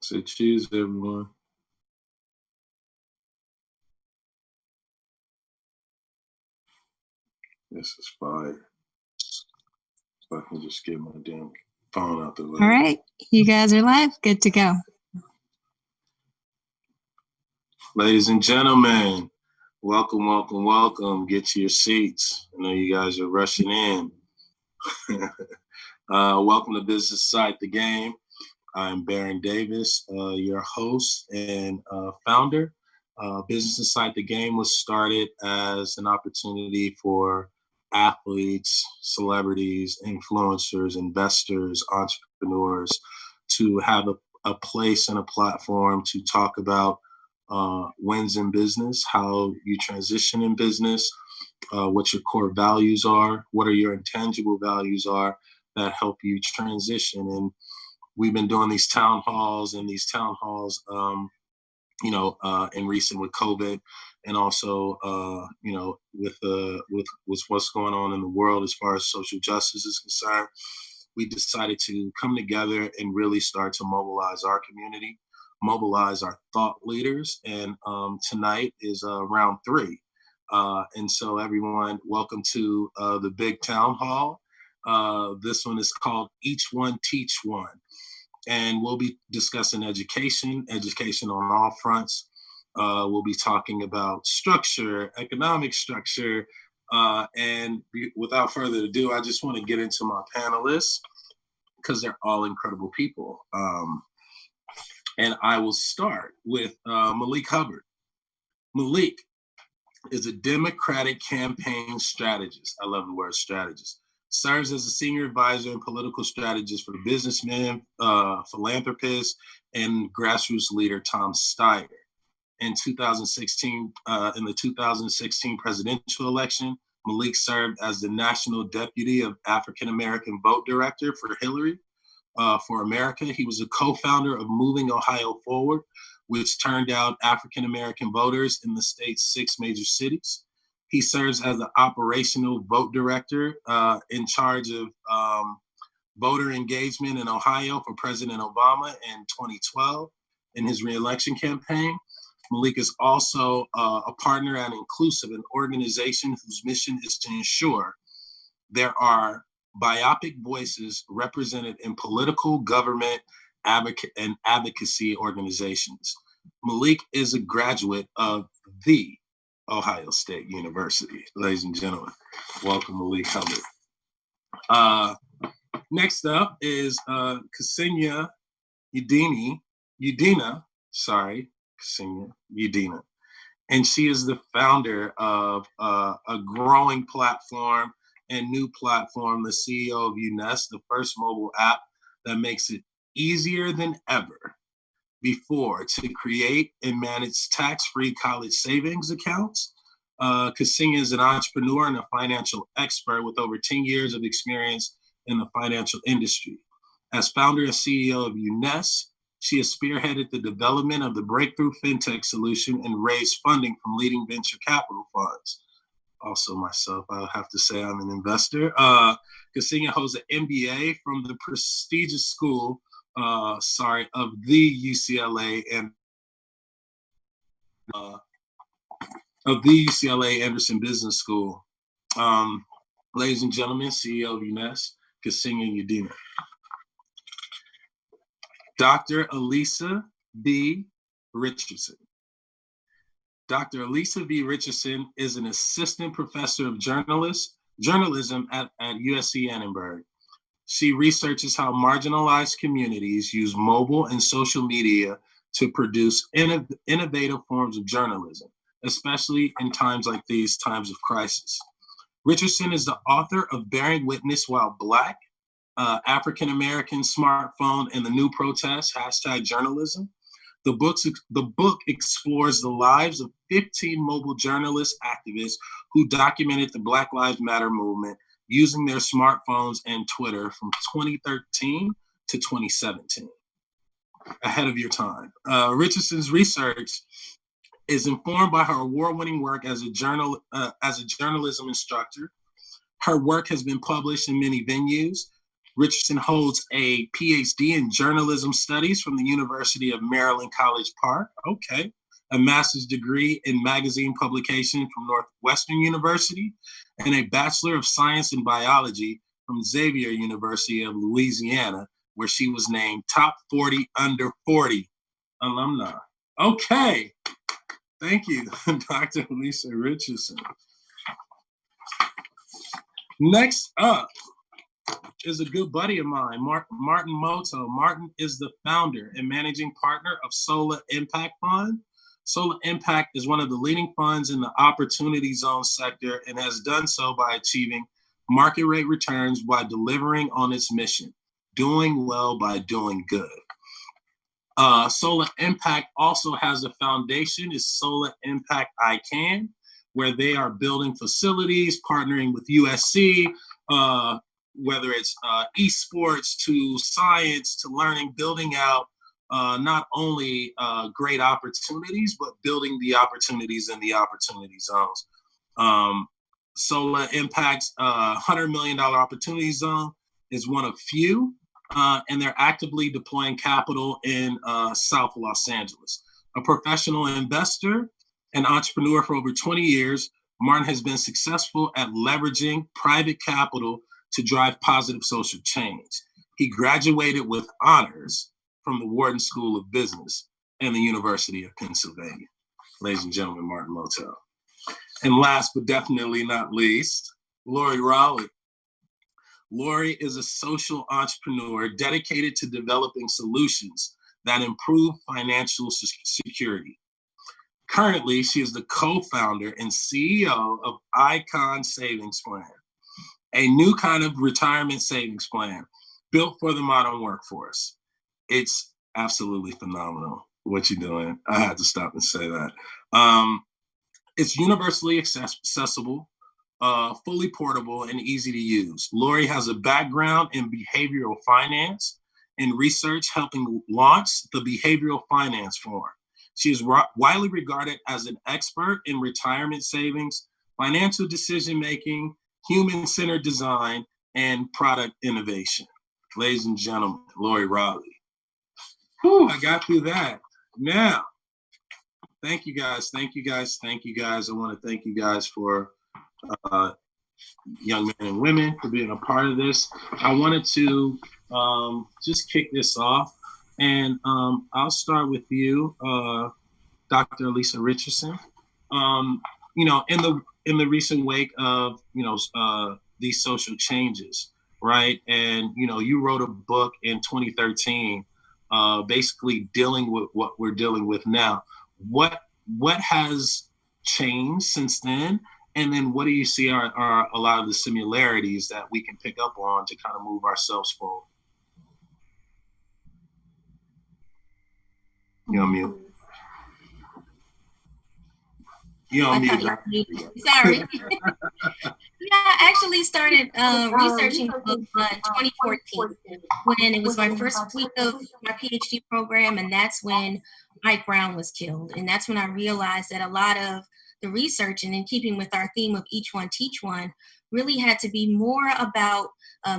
Say cheers, everyone. This is fire. If I can just get my damn phone out the way. All right, you guys are live. Good to go. Ladies and gentlemen, welcome, welcome, welcome. Get to your seats. I know you guys are rushing in. Welcome to Business Inside the Game. I'm Baron Davis, your host and founder. Business Inside the Game was started as an opportunity for athletes, celebrities, influencers, investors, entrepreneurs to have a place and a platform to talk about wins in business, how you transition in business, what your core values are, what are your intangible values are that help you transition. And we've been doing these town halls in recent with COVID, and also, with what's going on in the world as far as social justice is concerned, we decided to come together and really start to mobilize our community, mobilize our thought leaders. And tonight is round 3. And so everyone, welcome to the big town hall. This one is called Each One Teach One. And we'll be discussing education on all fronts. We'll be talking about structure, economic structure. And without further ado, I just want to get into my panelists because they're all incredible people. And I will start with Malik Hubbard. Malik is a Democratic campaign strategist. I love the word strategist. Serves as a senior advisor and political strategist for businessman, philanthropist, and grassroots leader Tom Steyer. In 2016, in the 2016 presidential election, Malik served as the National Deputy of African American Vote Director for Hillary for America. He was a co-founder of Moving Ohio Forward, which turned out African American voters in the state's 6 major cities. He serves as the operational vote director in charge of voter engagement in Ohio for President Obama in 2012 in his reelection campaign. Malik is also a partner at Inclusive, an organization whose mission is to ensure there are biopic voices represented in political, government, and advocacy organizations. Malik is a graduate of the Ohio State University. Ladies and gentlemen, welcome Malik Hubbard. Next up is Ksenia Udina, and she is the founder of a growing platform and new platform, the CEO of UNES, the first mobile app that makes it easier than ever before to create and manage tax-free college savings accounts. Ksenia is an entrepreneur and a financial expert with over 10 years of experience in the financial industry. As founder and CEO of UNES, she has spearheaded the development of the breakthrough fintech solution and raised funding from leading venture capital funds. Also myself, I'll have to say I'm an investor. Ksenia holds an MBA from the prestigious school of the UCLA and of the UCLA Anderson Business School. Ladies and gentlemen, CEO of UNES, Ksenia Udina. Dr. Lisa B. Richardson. Dr. Lisa V. Richardson is an assistant professor of journalism at USC Annenberg. She researches how marginalized communities use mobile and social media to produce innovative forms of journalism, especially in times like these, times of crisis. Richardson is the author of Bearing Witness While Black, African American Smartphone and the New Protest, #journalism. The book explores the lives of 15 mobile journalist activists who documented the Black Lives Matter movement using their smartphones and Twitter from 2013 to 2017. Ahead of your time. Richardson's research is informed by her award-winning work as a journalism instructor. Her work has been published in many venues. Richardson holds a PhD in journalism studies from the University of Maryland College Park. Okay. A master's degree in magazine publication from Northwestern University, and a Bachelor of Science in Biology from Xavier University of Louisiana, where she was named top 40 under 40 alumni. Okay. Thank you, Dr. Lisa Richardson. Next up is a good buddy of mine, Martin Moto. Martin is the founder and managing partner of Solar Impact Fund. Solar Impact is one of the leading funds in the opportunity zone sector and has done so by achieving market rate returns by delivering on its mission, doing well by doing good. Solar Impact also has a foundation, is Solar Impact I Can, where they are building facilities, partnering with USC, whether it's esports to science to learning, building out not only great opportunities, but building the opportunities in the opportunity zones. Solar Impact's $100 million opportunity zone is one of few, and they're actively deploying capital in South Los Angeles. A professional investor and entrepreneur for over 20 years, Martin has been successful at leveraging private capital to drive positive social change. He graduated with honors from the Wharton School of Business and the University of Pennsylvania. Ladies and gentlemen, Martin Motel. And last but definitely not least, Lori Raleigh. Lori is a social entrepreneur dedicated to developing solutions that improve financial security. Currently, she is the co-founder and CEO of Icon Savings Plan, a new kind of retirement savings plan built for the modern workforce. It's absolutely phenomenal what you're doing. I had to stop and say that. It's universally accessible, fully portable, and easy to use. Lori has a background in behavioral finance and research, helping launch the Behavioral Finance Forum. She is widely regarded as an expert in retirement savings, financial decision-making, human-centered design, and product innovation. Ladies and gentlemen, Lori Raleigh. Whew, I got through that. Now, thank you guys. I want to thank you guys for young men and women for being a part of this. I wanted to just kick this off, and I'll start with you, Dr. Lisa Richardson. In the recent wake of these social changes, right? And you wrote a book in 2013, basically dealing with what we're dealing with now. What has changed since then? And then what do you see are a lot of the similarities that we can pick up on to kind of move ourselves forward? You're on mute. Sorry. I actually started researching the book in 2014 when it was my first week of my PhD program, and that's when Mike Brown was killed. And that's when I realized that a lot of the research, and in keeping with our theme of each one teach one, really had to be more about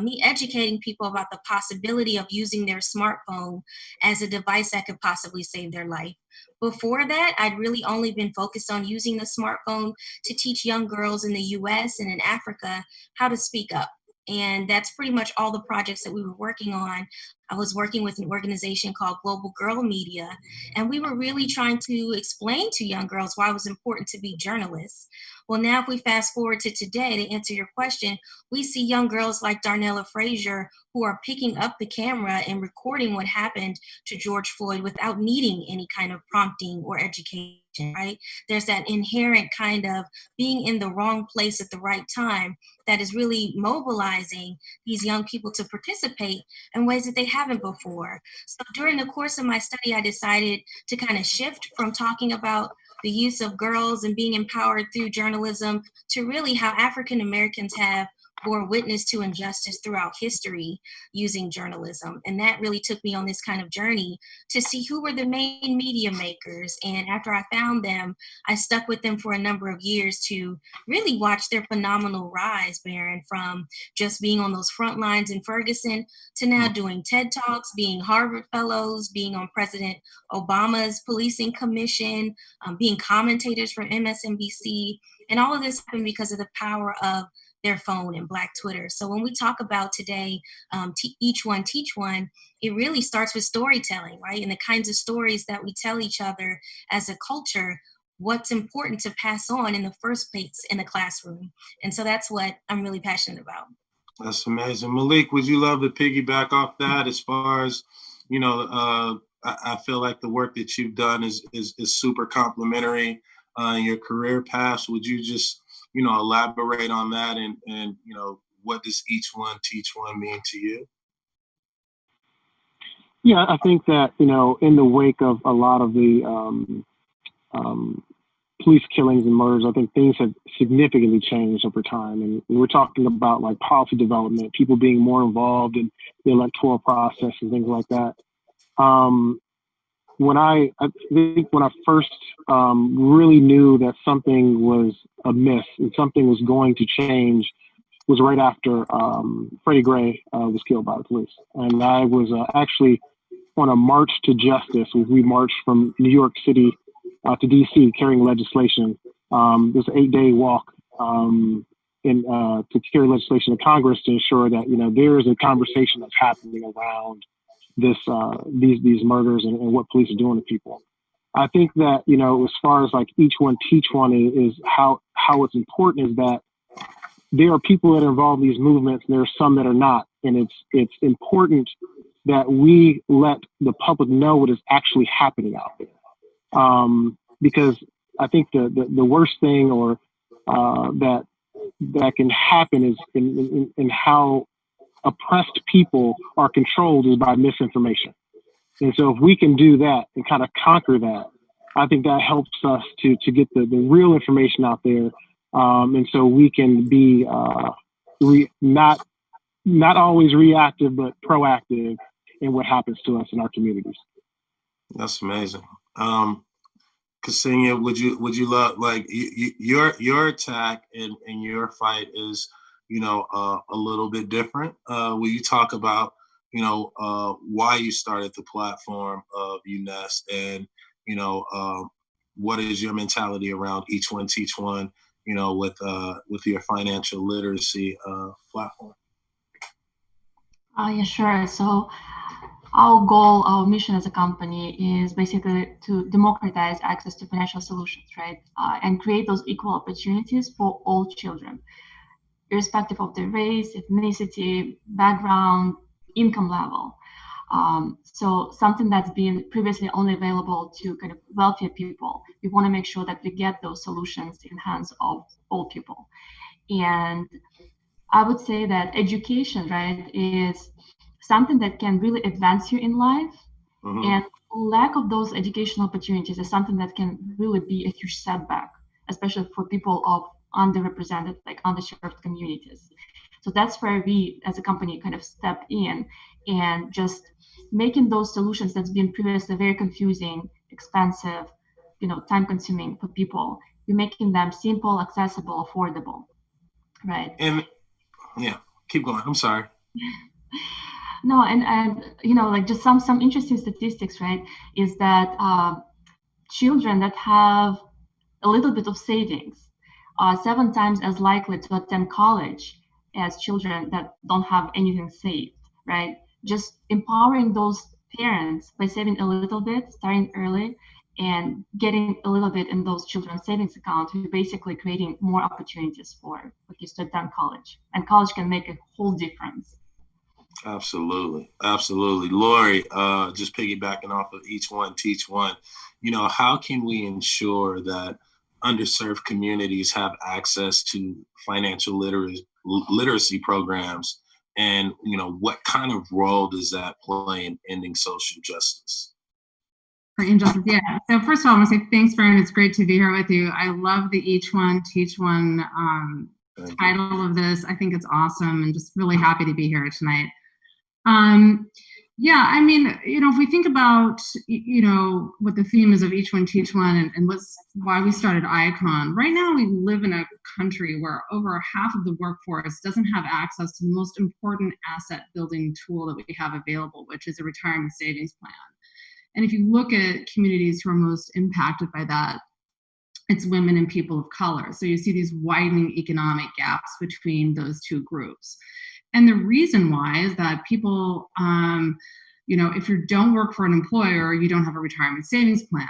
me educating people about the possibility of using their smartphone as a device that could possibly save their life. Before that, I'd really only been focused on using the smartphone to teach young girls in the US and in Africa how to speak up. And that's pretty much all the projects that we were working on. I was working with an organization called Global Girl Media, and we were really trying to explain to young girls why it was important to be journalists. Well, now if we fast forward to today, to answer your question, we see young girls like Darnella Frazier who are picking up the camera and recording what happened to George Floyd without needing any kind of prompting or education, right? There's that inherent kind of being in the wrong place at the right time that is really mobilizing these young people to participate in ways that they haven't before. So during the course of my study, I decided to kind of shift from talking about the use of girls and being empowered through journalism to really how African Americans have bore witness to injustice throughout history using journalism. And that really took me on this kind of journey to see who were the main media makers. And after I found them, I stuck with them for a number of years to really watch their phenomenal rise, Baron, from just being on those front lines in Ferguson to now doing TED Talks, being Harvard Fellows, being on President Obama's Policing Commission, being commentators for MSNBC. And all of this happened because of the power of their phone and Black Twitter. So when we talk about today, each one teach one, it really starts with storytelling, right? And the kinds of stories that we tell each other as a culture, what's important to pass on in the first place in the classroom. And so that's what I'm really passionate about. That's amazing. Malik, would you love to piggyback off that as far as, I feel like the work that you've done is super complimentary in your career paths. Would you just, elaborate on that and what does each one teach one mean to you? Yeah, I think that, in the wake of a lot of the police killings and murders, I think things have significantly changed over time. And we're talking about like policy development, people being more involved in the electoral process and things like that. I think when I first really knew that something was amiss and something was going to change was right after Freddie Gray was killed by the police. And I was actually on a march to justice. We marched from New York City to D.C. carrying legislation. There's an 8-day walk to carry legislation to Congress to ensure that there is a conversation that's happening around these murders and what police are doing to people. I think that as far as like each one teach one is how it's important is that there are people that are involved in these movements and there are some that are not, and it's important that we let the public know what is actually happening out there. Because I think the worst thing or that can happen is in how oppressed people are controlled is by misinformation. And so if we can do that and kind of conquer that, I think that helps us to get the real information out there. And so we can be not always reactive, but proactive in what happens to us in our communities. That's amazing. Ksenia, would you love, like, your attack and your fight is, a little bit different. Will you talk about, why you started the platform of UNEST and, what is your mentality around each one teach one, with your financial literacy platform? Yeah, sure. So our goal, our mission as a company is basically to democratize access to financial solutions, right? And create those equal opportunities for all children, irrespective of their race, ethnicity, background, income level. So something that's been previously only available to kind of wealthier people, we want to make sure that we get those solutions in hands of all people. And I would say that education, right, is something that can really advance you in life. Mm-hmm. And lack of those educational opportunities is something that can really be a huge setback, especially for people of underrepresented, like underserved communities. So that's where we as a company kind of step in and just making those solutions that's been previously very confusing, expensive, time consuming for people, we're making them simple, accessible, affordable, right? And yeah, keep going. I'm sorry. No, and like just some interesting statistics, right, is that children that have a little bit of savings are 7 times as likely to attend college as children that don't have anything saved, right? Just empowering those parents by saving a little bit, starting early, and getting a little bit in those children's savings accounts, we're basically creating more opportunities for kids to attend college. And college can make a whole difference. Absolutely. Lori, just piggybacking off of each one, teach one, how can we ensure that underserved communities have access to financial literacy programs? And, what kind of role does that play in ending social justice? For injustice, yeah. So first of all, I'm gonna say thanks, Brian. It's great to be here with you. I love the each one teach one title of this. I think it's awesome and just really happy to be here tonight. Yeah, I mean, if we think about, what the theme is of Each One Teach One and why we started ICON, right now we live in a country where over half of the workforce doesn't have access to the most important asset building tool that we have available, which is a retirement savings plan. And if you look at communities who are most impacted by that, it's women and people of color. So you see these widening economic gaps between those two groups. And the reason why is that people, if you don't work for an employer, you don't have a retirement savings plan.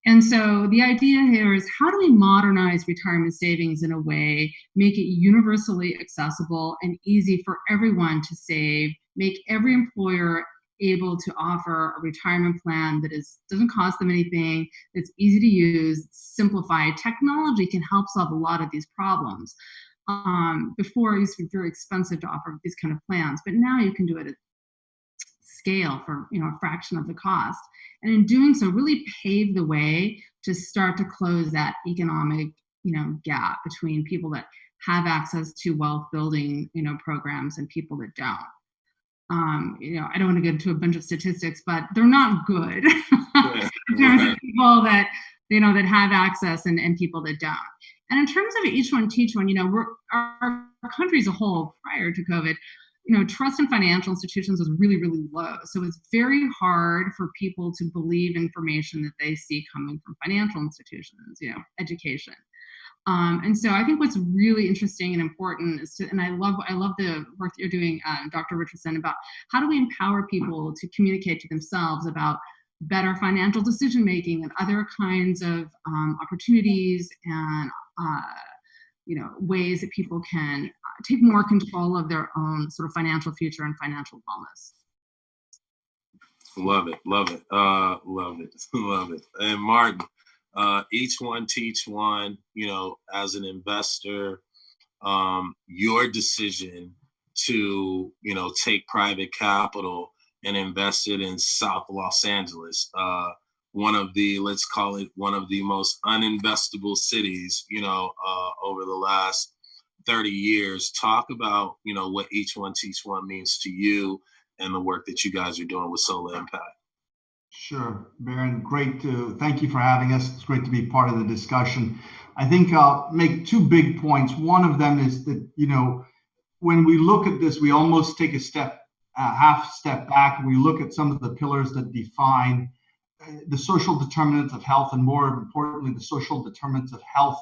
And so the idea here is, how do we modernize retirement savings in a way, make it universally accessible and easy for everyone to save, make every employer able to offer a retirement plan that doesn't cost them anything, that's easy to use, simplified. Technology can help solve a lot of these problems. Before, it used to be very expensive to offer these kind of plans, but now you can do it at scale for a fraction of the cost. And in doing so, really pave the way to start to close that economic gap between people that have access to wealth building programs and people that don't. I don't want to get into a bunch of statistics, but they're not good in terms of people that that have access and people that don't. And in terms of Each One Teach One, our country as a whole prior to COVID, trust in financial institutions was really, really low. So it's very hard for people to believe information that they see coming from financial institutions, education. And so I think what's really interesting and important is and I love the work that you're doing, Dr. Richardson, about how do we empower people to communicate to themselves about better financial decision making and other kinds of opportunities and ways that people can take more control of their own sort of financial future and financial wellness. Love it, love it, love it, love it. And Martin, Each One Teach One, as an investor, your decision to, take private capital and invest it in South Los Angeles, one of the, let's call it one of the most uninvestable cities, over the last 30 years. Talk about, what Each One Teach One means to you and the work that you guys are doing with Solar Impact. Sure, Baron, thank you for having us. It's great to be part of the discussion. I think I'll make two big points. One of them is that, when we look at this, we almost take half step back, and we look at some of the pillars that define the social determinants of health, and more importantly, the social determinants of health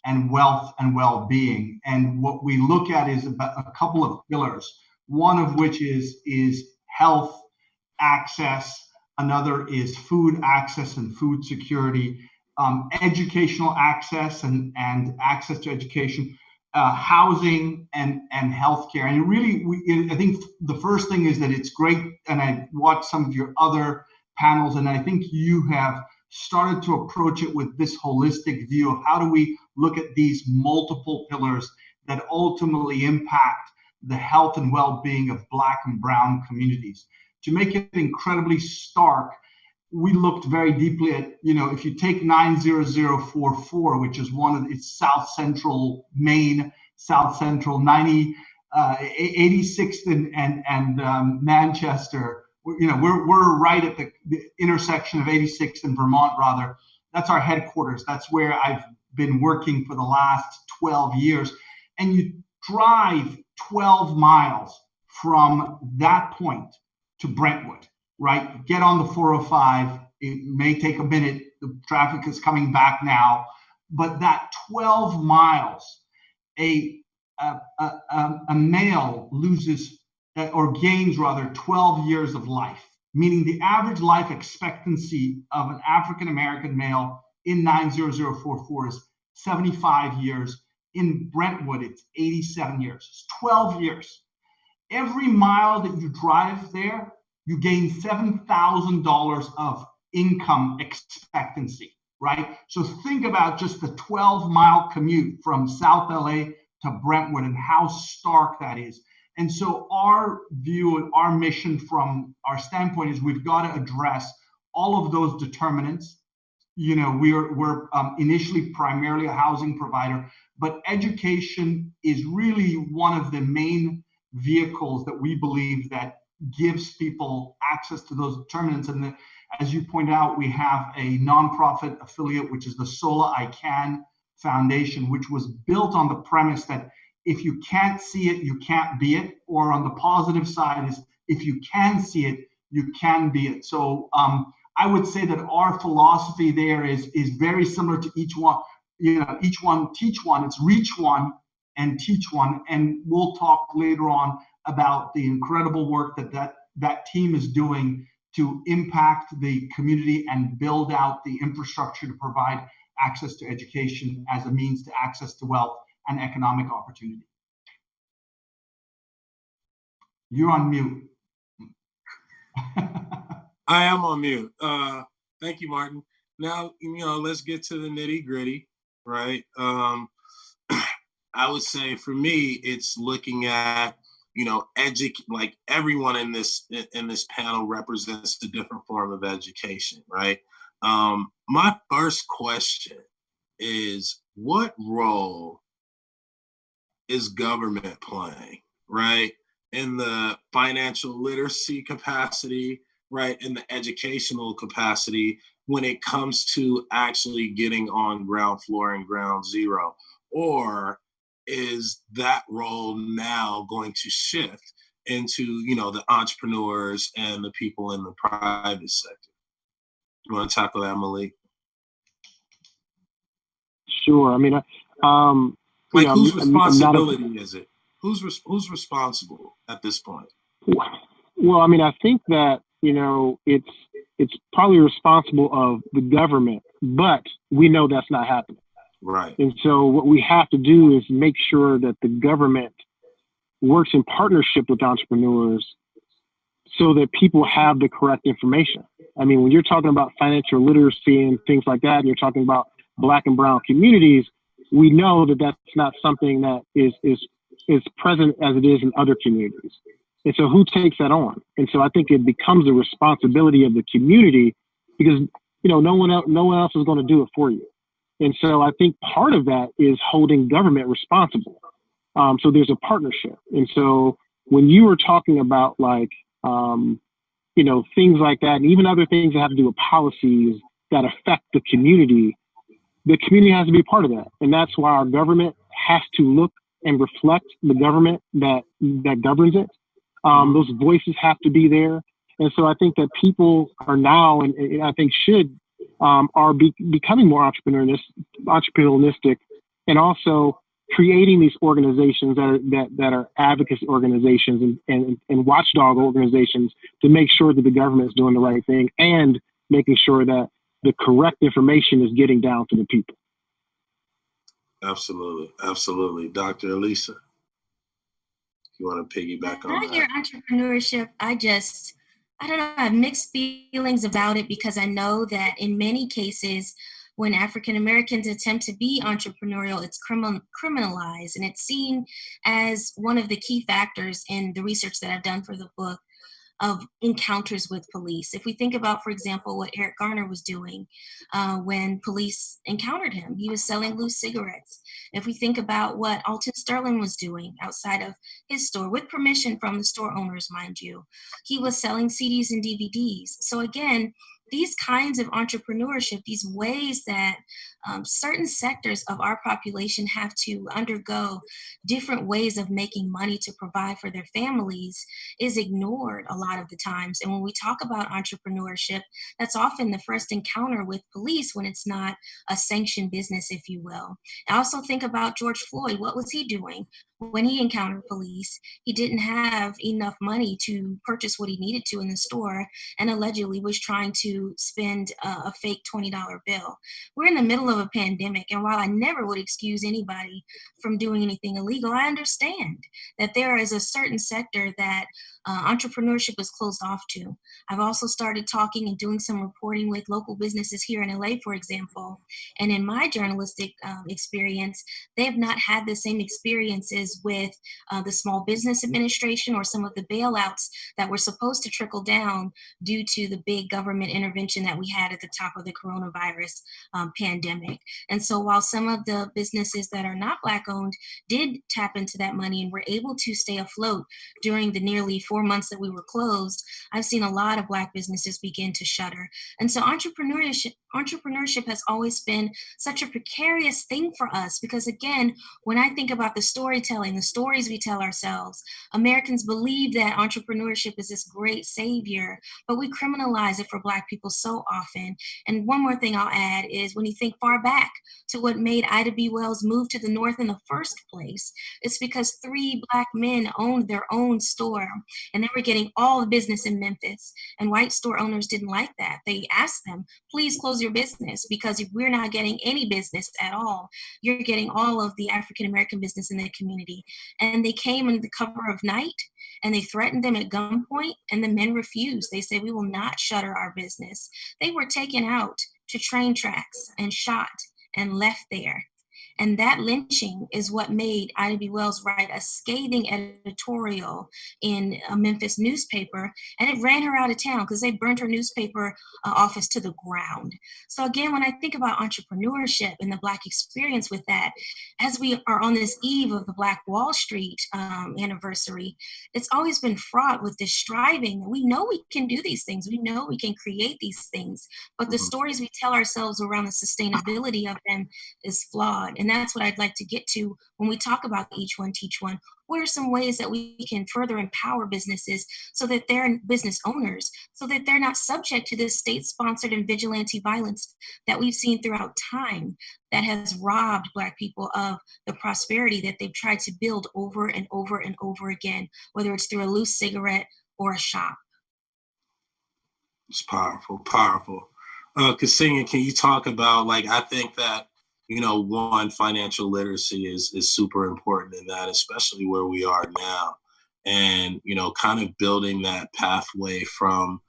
and wealth and well-being. And what we look at is about a couple of pillars, one of which is health access. Another is food access and food security, educational access and access to education, housing and healthcare. And really, I think the first thing is that it's great, and I watched some of your other panels, and I think you have started to approach it with this holistic view of how do we look at these multiple pillars that ultimately impact the health and well-being of Black and Brown communities. To make it incredibly stark, we looked very deeply at, if you take 90044, which is it's South Central Maine, South Central 86th and Manchester, we're right at the intersection of 86th and Vermont, rather. That's our headquarters. That's where I've been working for the last 12 years. And you drive 12 miles from that point to Brentwood, right? Get on the 405. It may take a minute. The traffic is coming back now, but that 12 miles, a male loses or gains rather 12 years of life, meaning the average life expectancy of an African-American male in 90044 is 75 years. In Brentwood, it's 87 years. It's 12 years. Every mile that you drive there, you gain $7,000 of income expectancy, right? So think about just the 12-mile commute from South LA to Brentwood and how stark that is. And so our view and our mission from our standpoint is we've got to address all of those determinants. We're initially primarily a housing provider, but education is really one of the main vehicles that we believe that gives people access to those determinants. And as you point out, we have a nonprofit affiliate, which is the Sola I Can Foundation, which was built on the premise that if you can't see it, you can't be it. Or on the positive side is if you can see it, you can be it. So I would say that our philosophy there is very similar to each one. Each one teach one. It's reach one and teach one. And we'll talk later on about the incredible work that team is doing to impact the community and build out the infrastructure to provide access to education as a means to access to wealth and economic opportunity. You're on mute. I am on mute. Thank you, Martin. Now, let's get to the nitty gritty, right? I would say for me, it's looking at, like everyone in this panel represents a different form of education, right? My first question is, what role is government playing, right? In the financial literacy capacity, right? In the educational capacity when it comes to actually getting on ground floor and ground zero? Or is that role now going to shift into, the entrepreneurs and the people in the private sector? You want to tackle that, Malik? Sure. I mean, whose responsibility is it? Who's responsible at this point? Well, I mean, I think that, it's probably responsible of the government, but we know that's not happening. Right. And so what we have to do is make sure that the government works in partnership with entrepreneurs so that people have the correct information. I mean, when you're talking about financial literacy and things like that, and you're talking about Black and brown communities, we know that that's not something that is present as it is in other communities. And so who takes that on? And so I think it becomes a responsibility of the community because, no one else is going to do it for you. And so I think part of that is holding government responsible. So there's a partnership. And so when you were talking about things like that, and even other things that have to do with policies that affect the community has to be part of that. And that's why our government has to look and reflect the government that governs it. Those voices have to be there. And so I think that people are now, and I think should, are becoming more entrepreneurialistic, and also creating these organizations that are advocacy organizations and watchdog organizations to make sure that the government is doing the right thing and making sure that the correct information is getting down to the people. Absolutely. Absolutely. Dr. Lisa, you want to piggyback on that? When I hear entrepreneurship, I don't know, I have mixed feelings about it because I know that in many cases, when African Americans attempt to be entrepreneurial, it's criminalized, and it's seen as one of the key factors in the research that I've done for the book of encounters with police. If we think about, for example, what Eric Garner was doing when police encountered him, he was selling loose cigarettes. If we think about what Alton Sterling was doing outside of his store, with permission from the store owners, mind you, he was selling CDs and DVDs. So again, these kinds of entrepreneurship, these ways that certain sectors of our population have to undergo different ways of making money to provide for their families is ignored a lot of the times. And when we talk about entrepreneurship, that's often the first encounter with police when it's not a sanctioned business, if you will. I also think about George Floyd. What was he doing? When he encountered police, he didn't have enough money to purchase what he needed to in the store and allegedly was trying to spend a fake $20 bill. We're in the middle of a pandemic, and while I never would excuse anybody from doing anything illegal, I understand that there is a certain sector that entrepreneurship is closed off to. I've also started talking and doing some reporting with local businesses here in LA, for example, and in my journalistic experience, they have not had the same experiences with the Small Business Administration or some of the bailouts that were supposed to trickle down due to the big government intervention intervention that we had at the top of the coronavirus pandemic. And so while some of the businesses that are not Black owned did tap into that money and were able to stay afloat during the nearly 4 months that we were closed, I've seen a lot of Black businesses begin to shutter. And so entrepreneurship has always been such a precarious thing for us because, again, when I think about the storytelling, the stories we tell ourselves, Americans believe that entrepreneurship is this great savior, but we criminalize it for Black people so often. And one more thing I'll add is when you think far back to what made Ida B. Wells move to the North in the first place, it's because 3 Black men owned their own store and they were getting all the business in Memphis. And white store owners didn't like that. They asked them, please close your business because if we're not getting any business at all, you're getting all of the African American business in the community. And they came under the cover of night and they threatened them at gunpoint, and the men refused. They said, we will not shutter our business. They were taken out to train tracks and shot and left there. And that lynching is what made Ida B. Wells write a scathing editorial in a Memphis newspaper, and it ran her out of town because they burned her newspaper office to the ground. So again, when I think about entrepreneurship and the Black experience with that, as we are on this eve of the Black Wall Street anniversary, it's always been fraught with this striving. We know we can do these things. We know we can create these things, but the stories we tell ourselves around the sustainability of them is flawed. And that's what I'd like to get to when we talk about Each One Teach One. What are some ways that we can further empower businesses so that they're business owners, so that they're not subject to this state-sponsored and vigilante violence that we've seen throughout time that has robbed Black people of the prosperity that they've tried to build over and over and over again, whether it's through a loose cigarette or a shop. It's powerful, powerful. Ksenia, can you talk about, like, I think that, one, financial literacy is super important in that, especially where we are now. And, kind of building that pathway from,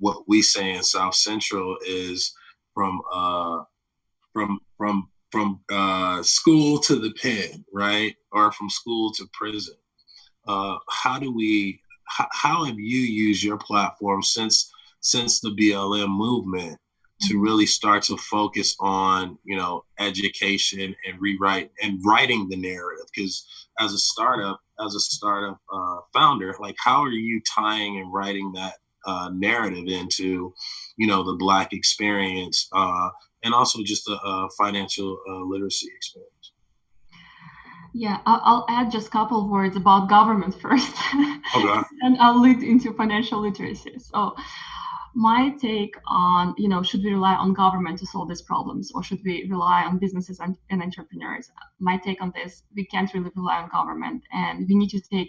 what we say in South Central is from school to the pen, right? Or from school to prison. How have you used your platform since the BLM movement to really start to focus on, education and writing the narrative? Because as a startup founder, like, how are you tying and writing that narrative into, the Black experience and also just a financial literacy experience? Yeah, I'll add just a couple of words about government first, Okay. and I'll lead into financial literacy. So my take on, should we rely on government to solve these problems, or should we rely on businesses and entrepreneurs? My take on this, we can't really rely on government, and we need to take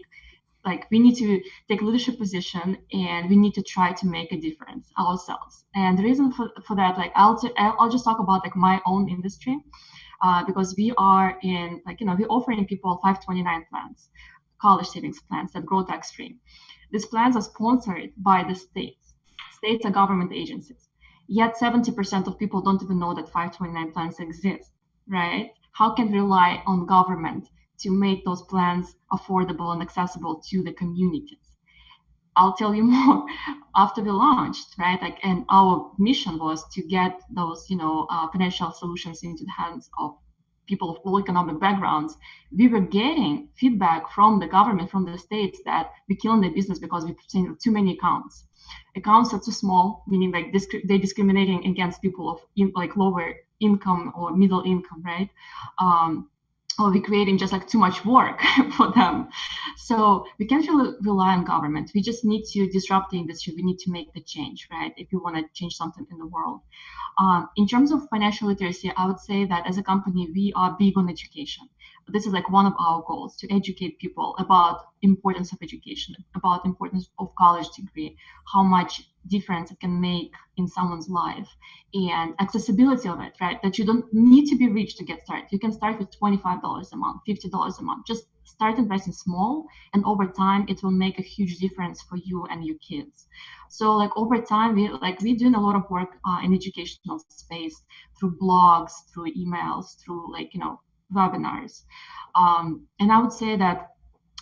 leadership position, and we need to try to make a difference ourselves. And the reason for that, I'll just talk about my own industry. Because we are we're offering people 529 plans, college savings plans that grow tax-free. These plans are sponsored by the states. States are government agencies. Yet 70% of people don't even know that 529 plans exist, right? How can we rely on government to make those plans affordable and accessible to the communities? I'll tell you more after we launched, right? And our mission was to get those, financial solutions into the hands of people of all economic backgrounds. We were getting feedback from the government, from the states, that we're killing their business because we've seen too many accounts. Accounts are too small, meaning they're discriminating against people of lower income or middle income, right? Or we're creating just too much work for them. So we can't really rely on government. We just need to disrupt the industry. We need to make the change, right? If you want to change something in the world. In terms of financial literacy, I would say that as a company, we are big on education. This is one of our goals, to educate people about importance of education, about importance of college degree, how much difference it can make in someone's life, and accessibility of it, right? That you don't need to be rich to get started. You can start with $25 a month, $50 a month. Just start investing small, and over time, it will make a huge difference for you and your kids. So over time, we're doing a lot of work in educational space through blogs, through emails, through webinars. And I would say that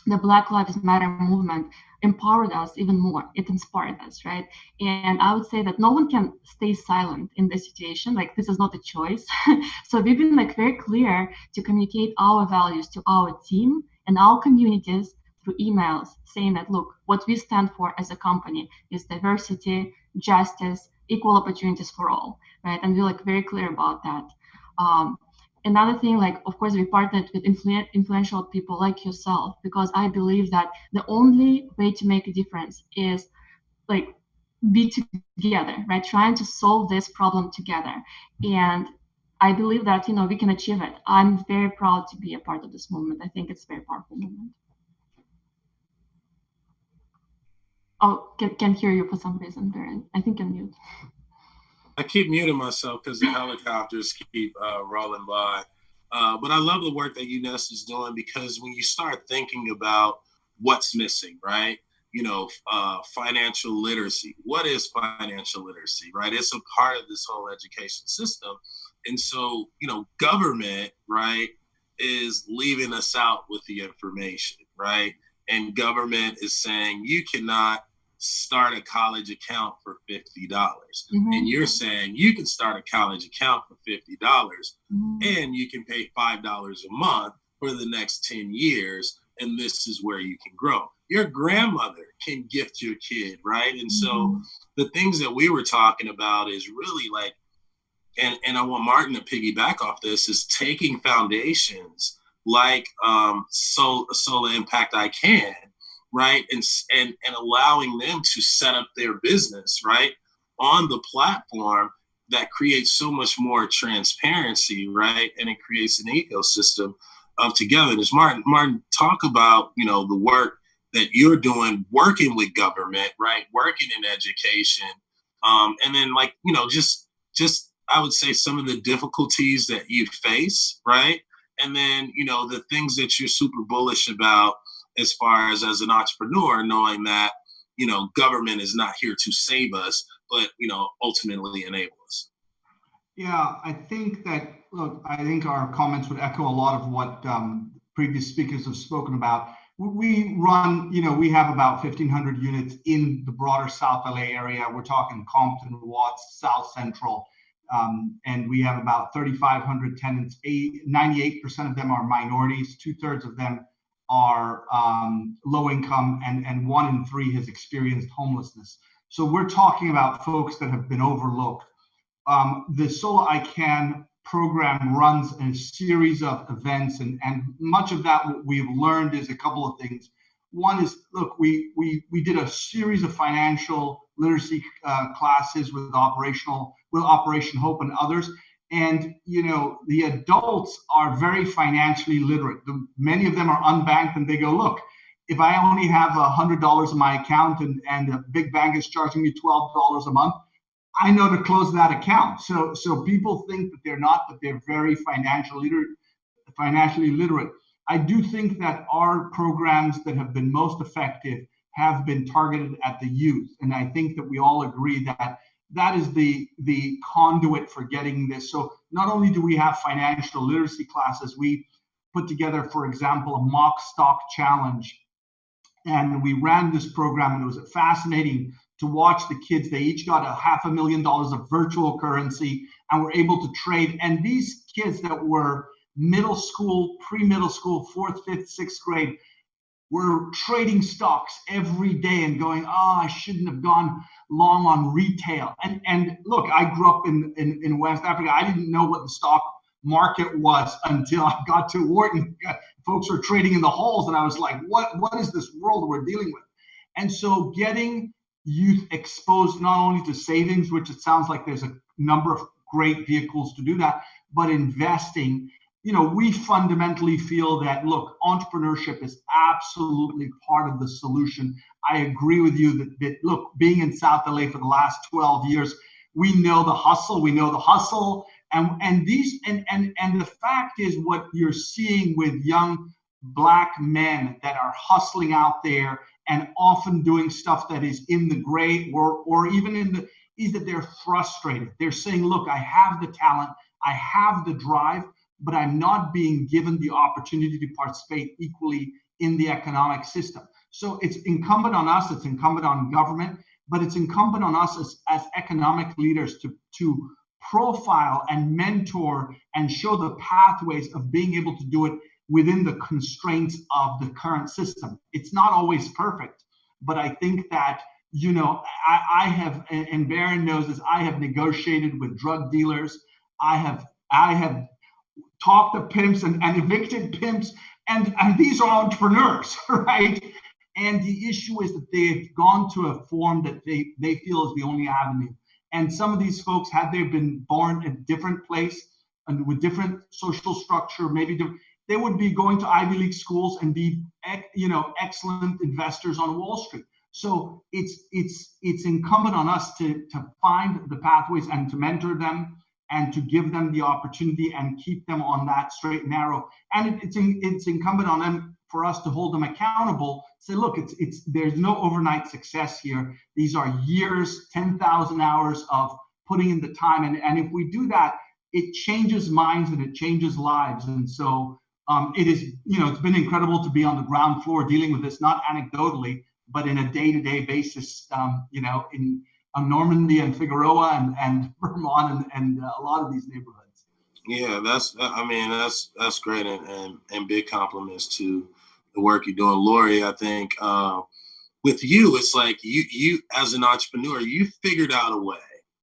the Black Lives Matter movement empowered us even more. It inspired us, right? And I would say that no one can stay silent in this situation. Like, this is not a choice. So we've been like very clear to communicate our values to our team and our communities through emails, saying that, look, what we stand for as a company is diversity, justice, equal opportunities for all, right? And we're like very clear about that. Another thing, like, of course, we partnered with influential people like yourself, because I believe that the only way to make a difference is like be together, right? Trying to solve this problem together. And I believe that, you know, we can achieve it. I'm very proud to be a part of this movement. I think it's a very powerful movement. Oh, can hear you for some reason, Baron. I think I'm mute. I keep muting myself because the helicopters keep rolling by. But I love the work that UNES is doing, because when you start thinking about what's missing, right? You know, financial literacy. What is financial literacy, right? It's a part of this whole education system. And so, you know, government, right, is leaving us out with the information, right? And government is saying you cannot start a college account for $50. Mm-hmm. And you're saying you can start a college account for $50 Mm-hmm. and you can pay $5 a month for the next 10 years. And this is where you can grow. Your grandmother can gift your kid, right? And so the things that we were talking about is really like, and I want Martin to piggyback off this, is taking foundations like Solar Impact I Can, right? And allowing them to set up their business, right, on the platform that creates so much more transparency, right? And it creates an ecosystem of togetherness. Martin, talk about, you know, the work that you're doing, working with government, right? Working in education. And then, like, you know, just I would say some of the difficulties that you face, right? And then, you know, the things that you're super bullish about as far as an entrepreneur, knowing that, you know, government is not here to save us, but, you know, ultimately enable us. Yeah, I think that, look, I think our comments would echo a lot of what previous speakers have spoken about. We run, you know, we have about 1,500 units in the broader South LA area. We're talking Compton, Watts, South Central. And we have about 3,500 tenants. 98% of them are minorities. 2/3 of them are low income, and 1 in 3 has experienced homelessness. So we're talking about folks that have been overlooked. The Solar I Can program runs a series of events, and much of that what we've learned is a couple of things. One is, look, we did a series of financial literacy classes with Operation Hope and others. And, you know, the adults are very financially literate. Many of them are unbanked, and they go, look, if I only have $100 in my account and a big bank is charging me $12 a month, I know to close that account. So people think that they're not, but they're very financially literate. I do think that our programs that have been most effective have been targeted at the youth. And I think that we all agree that that is the conduit for getting this. So not only do we have financial literacy classes, we put together, for example, a mock stock challenge. And we ran this program, and it was fascinating to watch the kids. They each got $500,000 of virtual currency and were able to trade. And these kids that were middle school, pre-middle school, 4th, 5th, 6th grade, were trading stocks every day and going, I shouldn't have gone long on retail. And look, I grew up in West Africa. I didn't know what the stock market was until I got to Wharton. Folks were trading in the halls, and I was like, what is this world we're dealing with? And so getting youth exposed not only to savings, which it sounds like there's a number of great vehicles to do that, but investing. You know, we fundamentally feel that, look, entrepreneurship is absolutely part of the solution. I agree with you that look, being in South LA for the last 12 years, we know the hustle. And the fact is, what you're seeing with young Black men that are hustling out there and often doing stuff that is in the gray or even in the, is that they're frustrated. They're saying, look, I have the talent, I have the drive, but I'm not being given the opportunity to participate equally in the economic system. So it's incumbent on us, it's incumbent on government, but it's incumbent on us as economic leaders to profile and mentor and show the pathways of being able to do it within the constraints of the current system. It's not always perfect, but I think that, you know, I have, and Baron knows this, I have negotiated with drug dealers. I have talked to pimps and evicted pimps, and these are entrepreneurs, right? And the issue is that they've gone to a form that they feel is the only avenue. And some of these folks, had they been born in a different place and with different social structure, maybe they would be going to Ivy League schools and be, you know, excellent investors on Wall Street. So it's incumbent on us to find the pathways and to mentor them and to give them the opportunity and keep them on that straight and narrow. And it's incumbent on them, for us to hold them accountable. Say, look, there's no overnight success here. These are years, 10,000 hours of putting in the time. And if we do that, it changes minds and it changes lives. And so it is, you know, it's been incredible to be on the ground floor dealing with this, not anecdotally, but in a day-to-day basis, you know, in Normandy and Figueroa and Vermont and a lot of these neighborhoods. Yeah, that's great, and big compliments to the work you're doing, Lori. I think with you, it's like you as an entrepreneur, you figured out a way,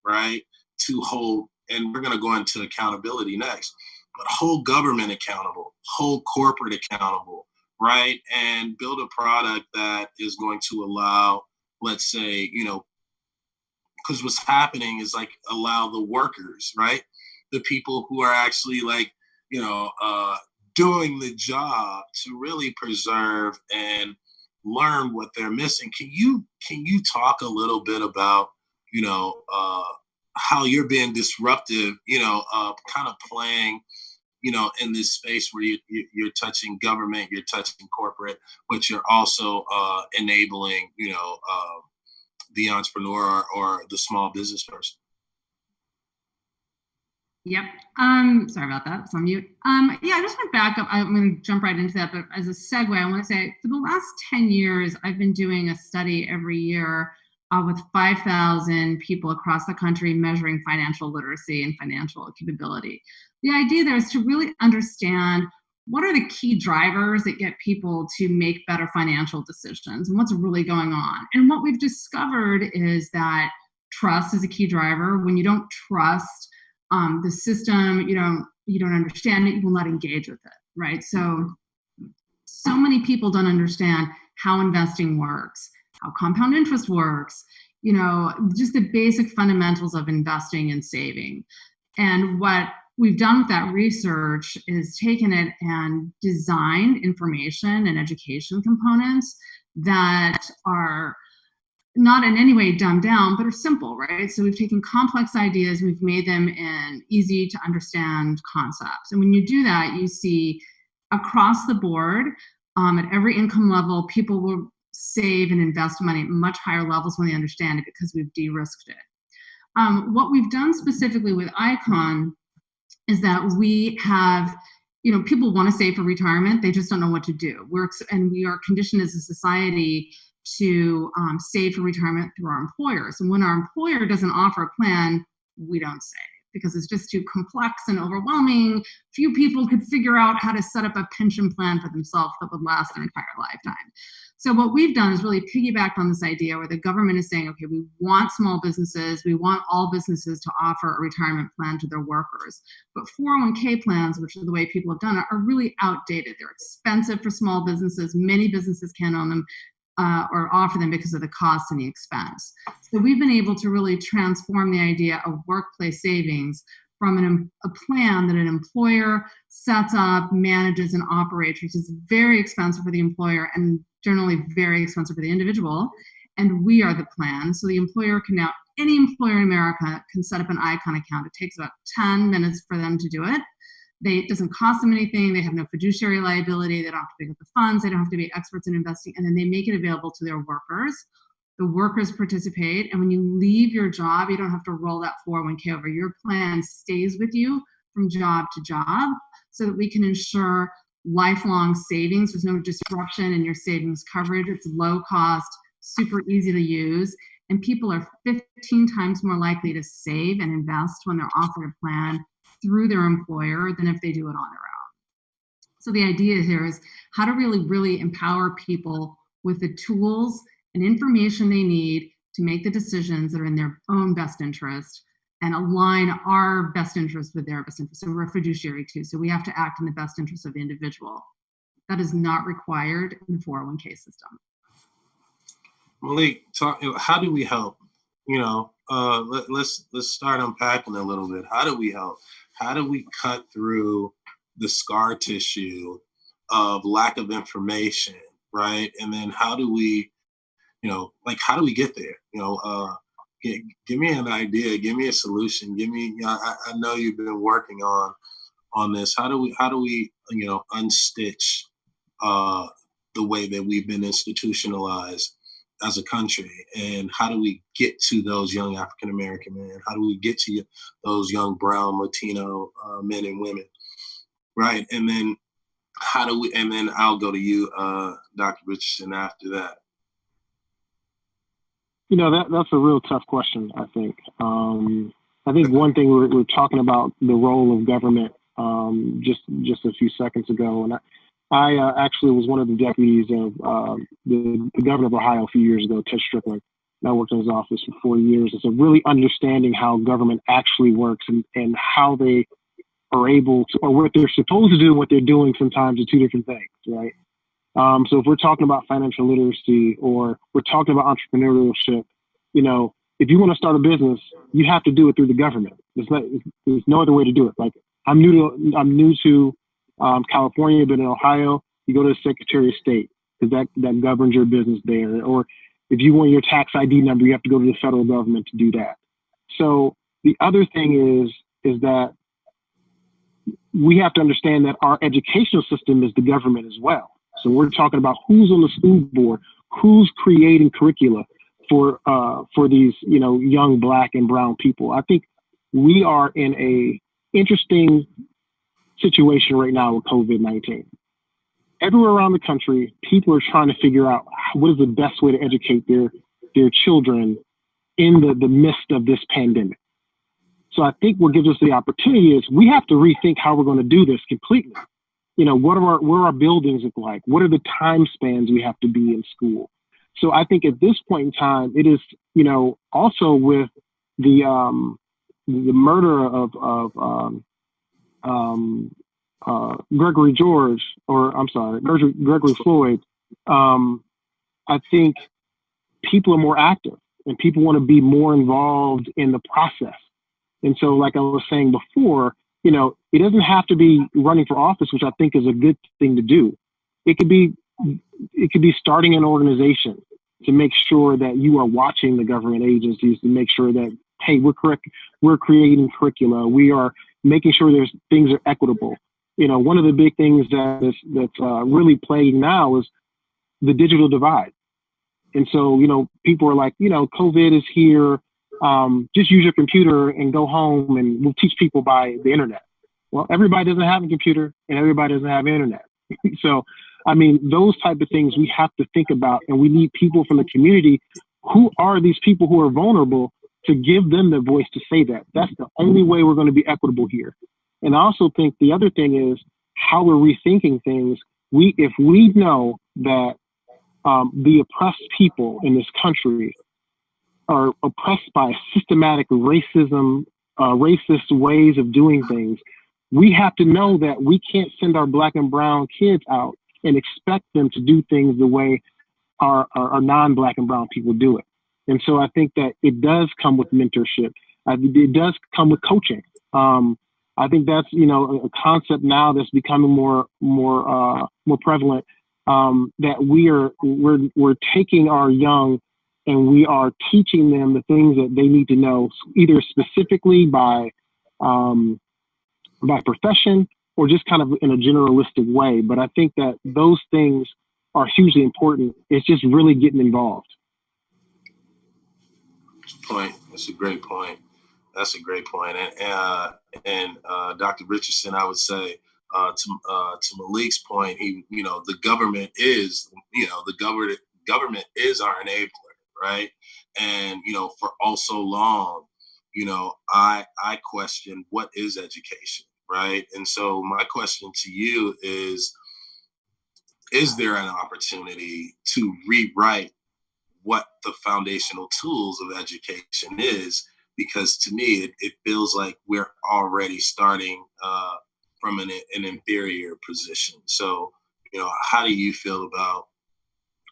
right, to hold, and we're going to go into accountability next, but hold government accountable, hold corporate accountable, right, and build a product that is going to allow, let's say, you know, because what's happening is like allow the workers, right, the people who are actually like, you know, doing the job to really preserve and learn what they're missing. Can you talk a little bit about, you know, how you're being disruptive, you know, kind of playing, you know, in this space where you're touching government, you're touching corporate, but you're also enabling, you know, the entrepreneur or the small business person? Yep. Sorry about that. It's on mute. Yeah, I just went back up. I'm going to jump right into that. But as a segue, I want to say for the last 10 years, I've been doing a study every year with 5,000 people across the country measuring financial literacy and financial capability. The idea there is to really understand what are the key drivers that get people to make better financial decisions and what's really going on. And what we've discovered is that trust is a key driver. When you don't trust the system, you don't understand it, you will not engage with it, right? So many people don't understand how investing works, how compound interest works, you know, just the basic fundamentals of investing and saving. And what we've done with that research is taken it and designed information and education components that are not in any way dumbed down, but are simple, right? So we've taken complex ideas, we've made them in easy to understand concepts. And when you do that, you see across the board, at every income level, people will save and invest money at much higher levels when they understand it because we've de-risked it. What we've done specifically with ICON is that we have, you know, people want to save for retirement, they just don't know what to do. We are conditioned as a society to save for retirement through our employers. And when our employer doesn't offer a plan, we don't save because it's just too complex and overwhelming. Few people could figure out how to set up a pension plan for themselves that would last an entire lifetime. So what we've done is really piggybacked on this idea where the government is saying, okay, we want small businesses, we want all businesses to offer a retirement plan to their workers. But 401k plans, which are the way people have done it, are really outdated. They're expensive for small businesses. Many businesses can't own them or offer them because of the cost and the expense. So we've been able to really transform the idea of workplace savings from a plan that an employer sets up, manages, and operates, which is very expensive for the employer and generally very expensive for the individual. And we are the plan. So the employer can now, any employer in America can set up an ICON account. It takes about 10 minutes for them to do it. It doesn't cost them anything. They have no fiduciary liability. They don't have to pick up the funds. They don't have to be experts in investing. And then they make it available to their workers. The workers participate. And when you leave your job, you don't have to roll that 401k over. Your plan stays with you from job to job so that we can ensure lifelong savings. There's no disruption in your savings coverage. It's low cost, super easy to use. And people are 15 times more likely to save and invest when they're offered a plan through their employer than if they do it on their own. So the idea here is how to really empower people with the tools and information they need to make the decisions that are in their own best interest and align our best interest with their best interest. So we're a fiduciary too. So we have to act in the best interest of the individual. That is not required in the 401k system. Malik, how do we help? Let's start unpacking a little bit. How do we help? How do we cut through the scar tissue of lack of information, right? And then how do we, how do we get there? Give me an idea, give me a solution, I know you've been working on this. How do we, unstitch the way that we've been institutionalized as a country, and how do we get to those young African American men? How do we get to those young brown Latino men and women, right? And then and then I'll go to you, Dr. Richardson, after that. That's a real tough question, I think. I think one thing we're talking about the role of government just a few seconds ago, and I actually was one of the deputies of the governor of Ohio a few years ago, Ted Strickland. And I worked in his office for 4 years. And so really understanding how government actually works and how they are able to, or what they're supposed to do and what they're doing sometimes are two different things, right? So if we're talking about financial literacy or we're talking about entrepreneurship, if you want to start a business, you have to do it through the government. There's no other way to do it. Like I'm new to California, but in Ohio, you go to the Secretary of State because that governs your business there. Or if you want your tax ID number, you have to go to the federal government to do that. So the other thing is that we have to understand that our educational system is the government as well. So we're talking about who's on the school board, who's creating curricula for these, young Black and brown people. I think we are in a interesting situation right now with COVID-19. Everywhere around the country, people are trying to figure out what is the best way to educate their children in the midst of this pandemic. So I think what gives us the opportunity is we have to rethink how we're going to do this completely. What are our buildings look like? What are the time spans we have to be in school? So I think at this point in time, it is, also with the murder of Gregory Floyd, I think people are more active and people want to be more involved in the process. And so, like I was saying before, it doesn't have to be running for office, which I think is a good thing to do. It could be starting an organization to make sure that you are watching the government agencies to make sure that, hey, we're creating curricula. We are making sure things are equitable. One of the big things that's really plaguing now is the digital divide. And so, people are like, COVID is here. Just use your computer and go home and we'll teach people by the internet. Well, everybody doesn't have a computer and everybody doesn't have internet. So, those type of things we have to think about, and we need people from the community. Who are these people who are vulnerable to give them the voice to say that? That's the only way we're going to be equitable here. And I also think the other thing is how we're rethinking things. If we know that the oppressed people in this country are oppressed by systematic racism, racist ways of doing things, we have to know that we can't send our Black and brown kids out and expect them to do things the way our non-Black and brown people do it. And so I think that it does come with mentorship. It does come with coaching. I think that's, a concept now that's becoming more prevalent, that we're taking our young and we are teaching them the things that they need to know, either specifically by profession or just kind of in a generalistic way. But I think that those things are hugely important. It's just really getting involved. That's a great point. And Dr. Richardson, I would say to Malik's point, the government is, government is our enabler, right? And for oh so long, I question what is education, right? And so my question to you is there an opportunity to rewrite what the foundational tools of education is? Because to me, it feels like we're already starting from an inferior position. So, how do you feel about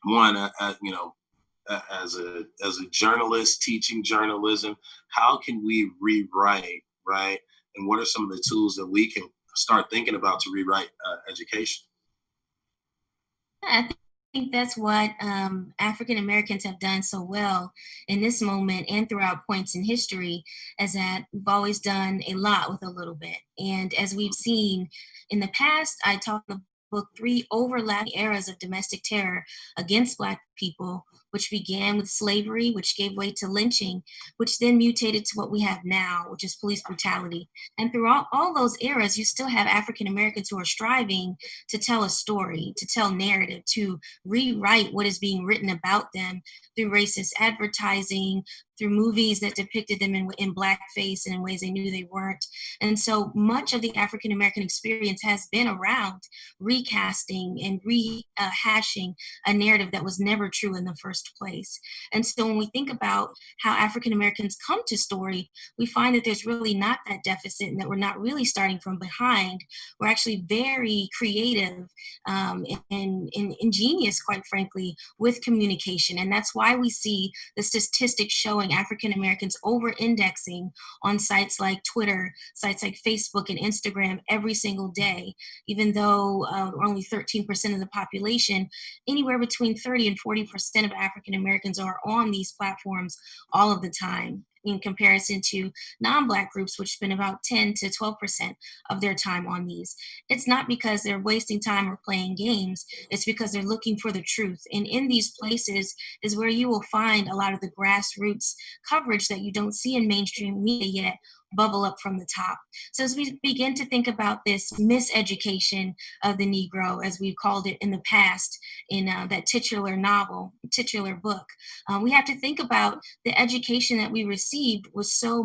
one, as a journalist teaching journalism, how can we rewrite, right? And what are some of the tools that we can start thinking about to rewrite education? I think that's what African Americans have done so well in this moment and throughout points in history, is that we've always done a lot with a little bit. And as we've seen in the past, I talk in the book three overlapping eras of domestic terror against Black people, which began with slavery, which gave way to lynching, which then mutated to what we have now, which is police brutality. And throughout all those eras, you still have African Americans who are striving to tell a story, to tell narrative, to rewrite what is being written about them through racist advertising, through movies that depicted them in blackface and in ways they knew they weren't. And so much of the African American experience has been around recasting and rehashing a narrative that was never true in the first place. And so when we think about how African Americans come to story, we find that there's really not that deficit and that we're not really starting from behind. We're actually very creative and ingenious, quite frankly, with communication. And that's why we see the statistics showing African Americans over indexing on sites like Twitter, sites like Facebook and Instagram every single day, even though only 13% of the population, anywhere between 30 and 40% of African Americans are on these platforms all of the time, in comparison to non-Black groups, which spend about 10 to 12% of their time on these. It's not because they're wasting time or playing games, it's because they're looking for the truth. And in these places is where you will find a lot of the grassroots coverage that you don't see in mainstream media yet bubble up from the top. So as we begin to think about this miseducation of the Negro, as we've called it in the past, in that titular book, we have to think about the education that we received was so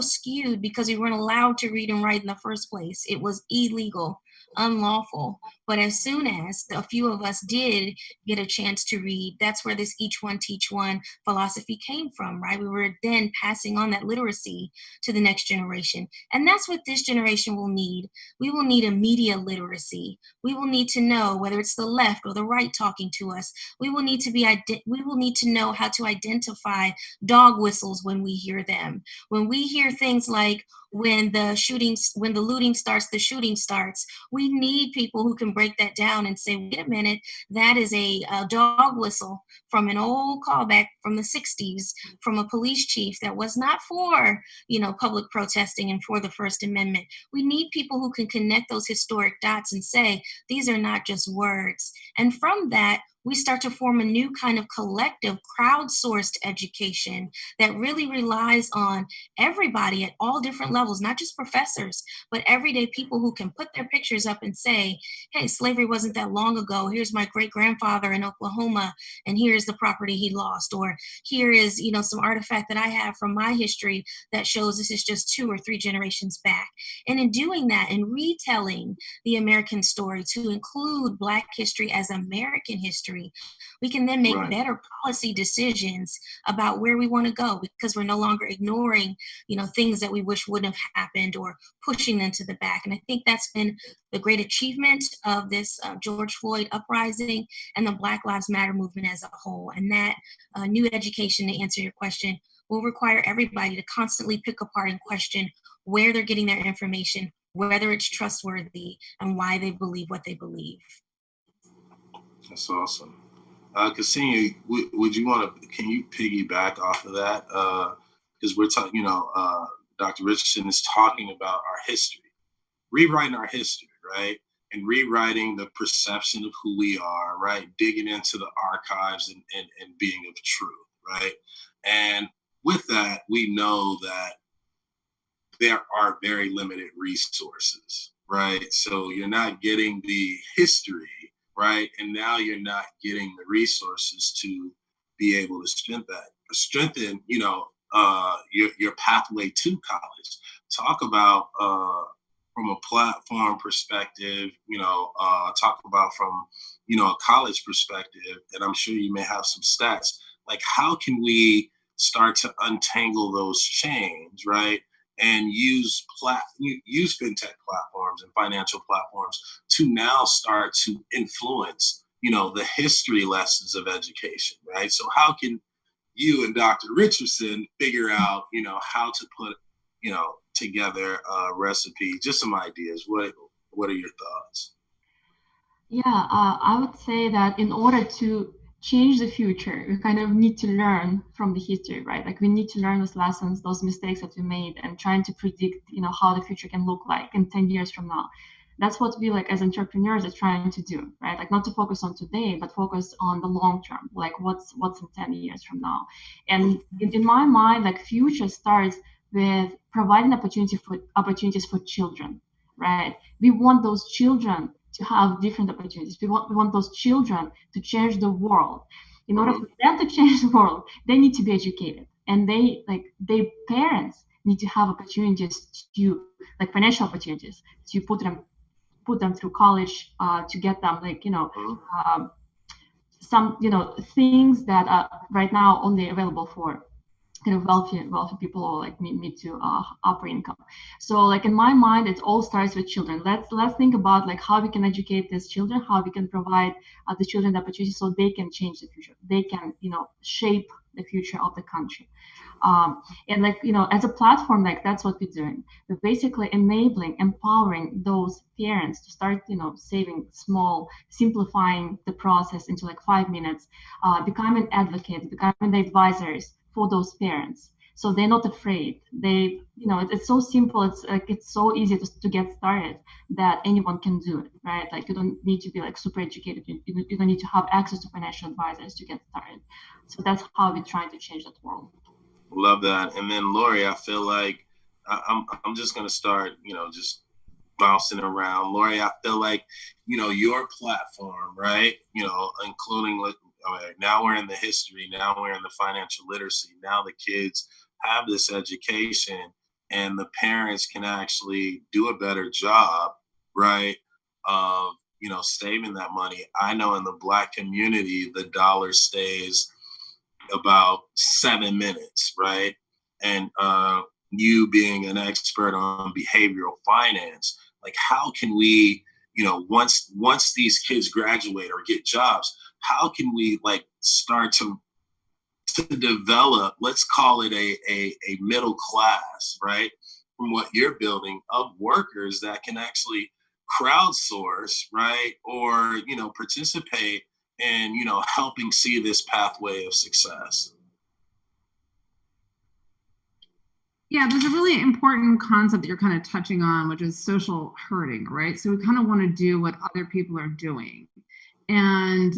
skewed because we weren't allowed to read and write in the first place. It was illegal, unlawful. But as soon as a few of us did get a chance to read, that's where this each one teach one philosophy came from, right? We were then passing on that literacy to the next generation. And that's what this generation will need. We will need a media literacy. We will need to know whether it's the left or the right talking to us. We will need to know how to identify dog whistles when we hear them. When we hear things like when the looting starts, the shooting starts, we need people who can break that down and say, wait a minute, that is a dog whistle from an old callback from the 60s from a police chief that was not for, public protesting and for the First Amendment. We need people who can connect those historic dots and say, these are not just words. And from that, we start to form a new kind of collective crowdsourced education that really relies on everybody at all different levels, not just professors, but everyday people who can put their pictures up and say, hey, slavery wasn't that long ago. Here's my great grandfather in Oklahoma, and here's the property he lost. Or here is, some artifact that I have from my history that shows this is just 2 or 3 generations back. And in doing that and retelling the American story to include Black history as American history, we can then make better policy decisions about where we want to go, because we're no longer ignoring, things that we wish wouldn't have happened or pushing them to the back. And I think that's been the great achievement of this George Floyd uprising and the Black Lives Matter movement as a whole. And that new education, to answer your question, will require everybody to constantly pick apart and question where they're getting their information, whether it's trustworthy, and why they believe what they believe. That's awesome. Cassini, can you piggyback off of that? Because we're talking, Dr. Richardson is talking about our history, rewriting our history, right? And rewriting the perception of who we are, right? Digging into the archives and being of truth, right? And with that, we know that there are very limited resources, right? So you're not getting the history, right? And now you're not getting the resources to be able to strengthen, your pathway to college. Talk about from a platform perspective, talk about from, a college perspective, and I'm sure you may have some stats. Like, how can we start to untangle those chains, right? And use fintech platforms and financial platforms to now start to influence, the history lessons of education, right? So how can you and Dr. Richardson figure out, how to put, together a recipe? Just some ideas. What are your thoughts? Yeah, I would say that in order to change the future, we kind of need to learn from the history, right? Like we need to learn those lessons, those mistakes that we made, and trying to predict, how the future can look like in 10 years from now. That's what we like as entrepreneurs are trying to do, right? Like not to focus on today, but focus on the long term, like what's in 10 years from now. And in my mind, like future starts with providing opportunities for children, right? We want those children to have different opportunities. We want those children to change the world. In order for them to change the world, they need to be educated, and their parents need to have opportunities to, like financial opportunities, to put them through college, to get them some things that are right now only available for kind of wealthy people, or like mid to upper income. So like in my mind, it all starts with children. Let's think about like how we can educate these children, how we can provide the children the opportunity so they can change the future. They can shape the future of the country. And as a platform, like that's what we're doing. We're basically empowering those parents to start saving small, simplifying the process into like 5 minutes, becoming advocates, becoming the advisors for those parents, so they're not afraid. It's so simple. It's so easy to get started that anyone can do it, right? Like you don't need to be like super educated. You don't need to have access to financial advisors to get started. So that's how we're trying to change that world. Love that. And then Lori, I feel like I'm just gonna start, just bouncing around. Lori, I feel like, your platform, right? Including now we're in the history, now we're in the financial literacy, now the kids have this education and the parents can actually do a better job, right? Of, saving that money. I know in the Black community, the dollar stays about 7 minutes, right? And you being an expert on behavioral finance, like how can we, once these kids graduate or get jobs, how can we like start to develop, let's call it a middle class, right? From what you're building of workers that can actually crowdsource, right? Or, participate in, helping see this pathway of success. Yeah, there's a really important concept that you're kind of touching on, which is social herding, right? So we kind of want to do what other people are doing. And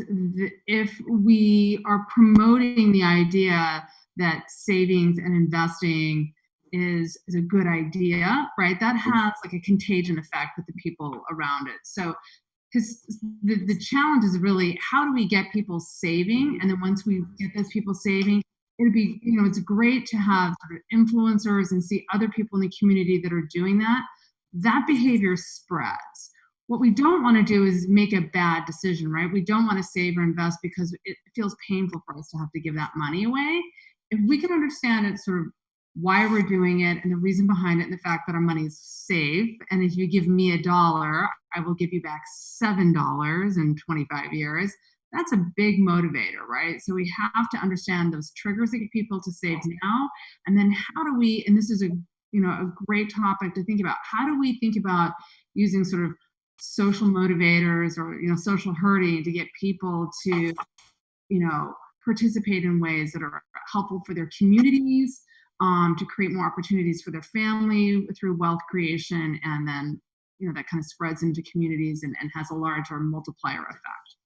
if we are promoting the idea that savings and investing is a good idea, right? That has like a contagion effect with the people around it. So because the challenge is really how do we get people saving? And then once we get those people saving, it'd be, it's great to have sort of influencers and see other people in the community that are doing that. That behavior spreads. What we don't want to do is make a bad decision, right? We don't want to save or invest because it feels painful for us to have to give that money away. If we can understand it, sort of why we're doing it and the reason behind it, and the fact that our money is safe, and if you give me $1, I will give you back $7 in 25 years. That's a big motivator, right? So we have to understand those triggers that get people to save now, and then how do we? And this is a great topic to think about. How do we think about using sort of social motivators or social herding to get people to participate in ways that are helpful for their communities, to create more opportunities for their family through wealth creation, and then that kind of spreads into communities and has a larger multiplier effect.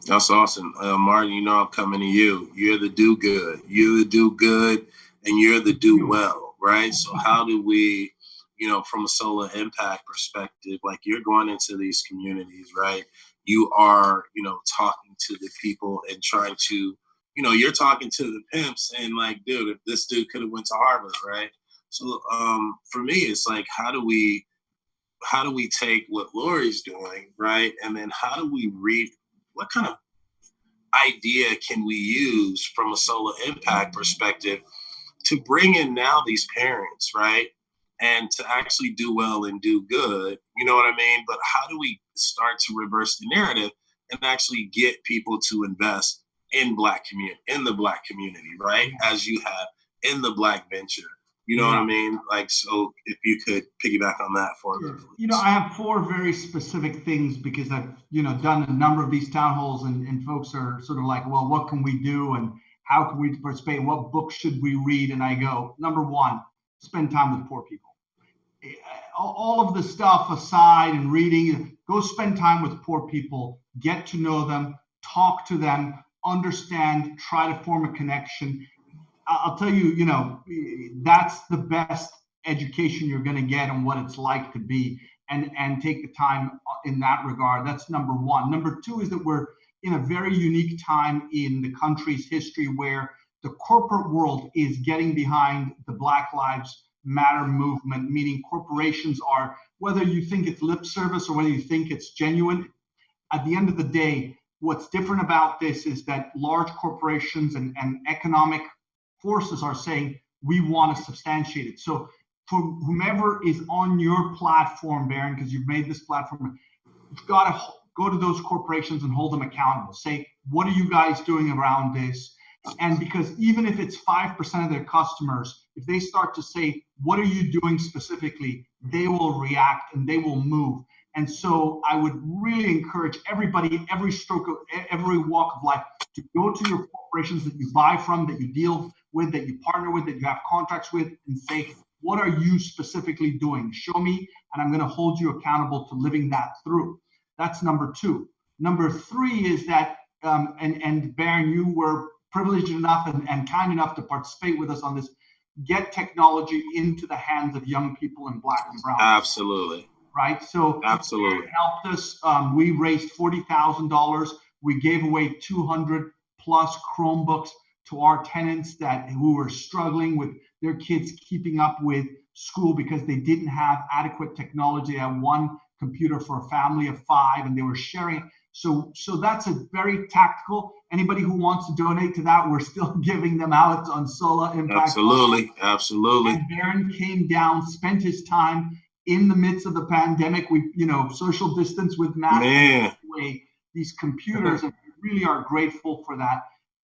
That's awesome. Martin, I'm coming to you. You're the do good. You're the do good and you're the do well, right? So how do we, you know, from a solar impact perspective, like you're going into these communities, right? You are, you know, talking to the people and trying to, you know, you're talking to the pimps and like, dude, if this dude could have went to Harvard, right? So for me, it's like, how do we take what Lori's doing, right? And then how do we read, what kind of idea can we use from a solar impact perspective to bring in now these parents, right? And to actually do well and do good, you know what I mean? But how do we start to reverse the narrative and actually get people to invest in in the Black community, right? As you have in the Black venture. You know what I mean? Like, so if you could piggyback on that for me. You know, I have 4 very specific things because I've, you know, done a number of these town halls and folks are sort of like, well, what can we do? And how can we participate? What books should we read? And I go, number 1, spend time with poor people. All of the stuff aside and reading, go spend time with poor people, get to know them, talk to them, understand, try to form a connection. I'll tell you, you know, that's the best education you're going to get on what it's like to be, and take the time in that regard. That's number 1. Number 2 is that we're in a very unique time in the country's history where the corporate world is getting behind the Black Lives Matter movement, meaning corporations are, whether you think it's lip service or whether you think it's genuine, at the end of the day, what's different about this is that large corporations and economic forces are saying, we want to substantiate it. So for whomever is on your platform, Baron, because you've made this platform, you've got to go to those corporations and hold them accountable. Say, what are you guys doing around this? And because even if it's 5% of their customers, if they start to say, what are you doing specifically, they will react and they will move. And so I would really encourage everybody, every stroke of every walk of life, to go to your corporations that you buy from, that you deal with, that you partner with, that you have contracts with, and say, what are you specifically doing? Show me, and I'm going to hold you accountable to living that through. That's number 2. Number 3 is that, and Baron, you were privileged enough and kind enough to participate with us on this, get technology into the hands of young people in Black and brown. Absolutely. Right? So absolutely helped us. We raised $40,000. We gave away 200 plus Chromebooks to our tenants who were struggling with their kids keeping up with school because they didn't have adequate technology. They had 1 computer for a family of 5 and they were sharing. So that's a very tactical. Anybody who wants to donate to that, we're still giving them out on Solar Impact. Absolutely. Absolutely. And Baron came down, spent his time in the midst of the pandemic. We, you know, social distance with masks, these computers, and we really are grateful for that.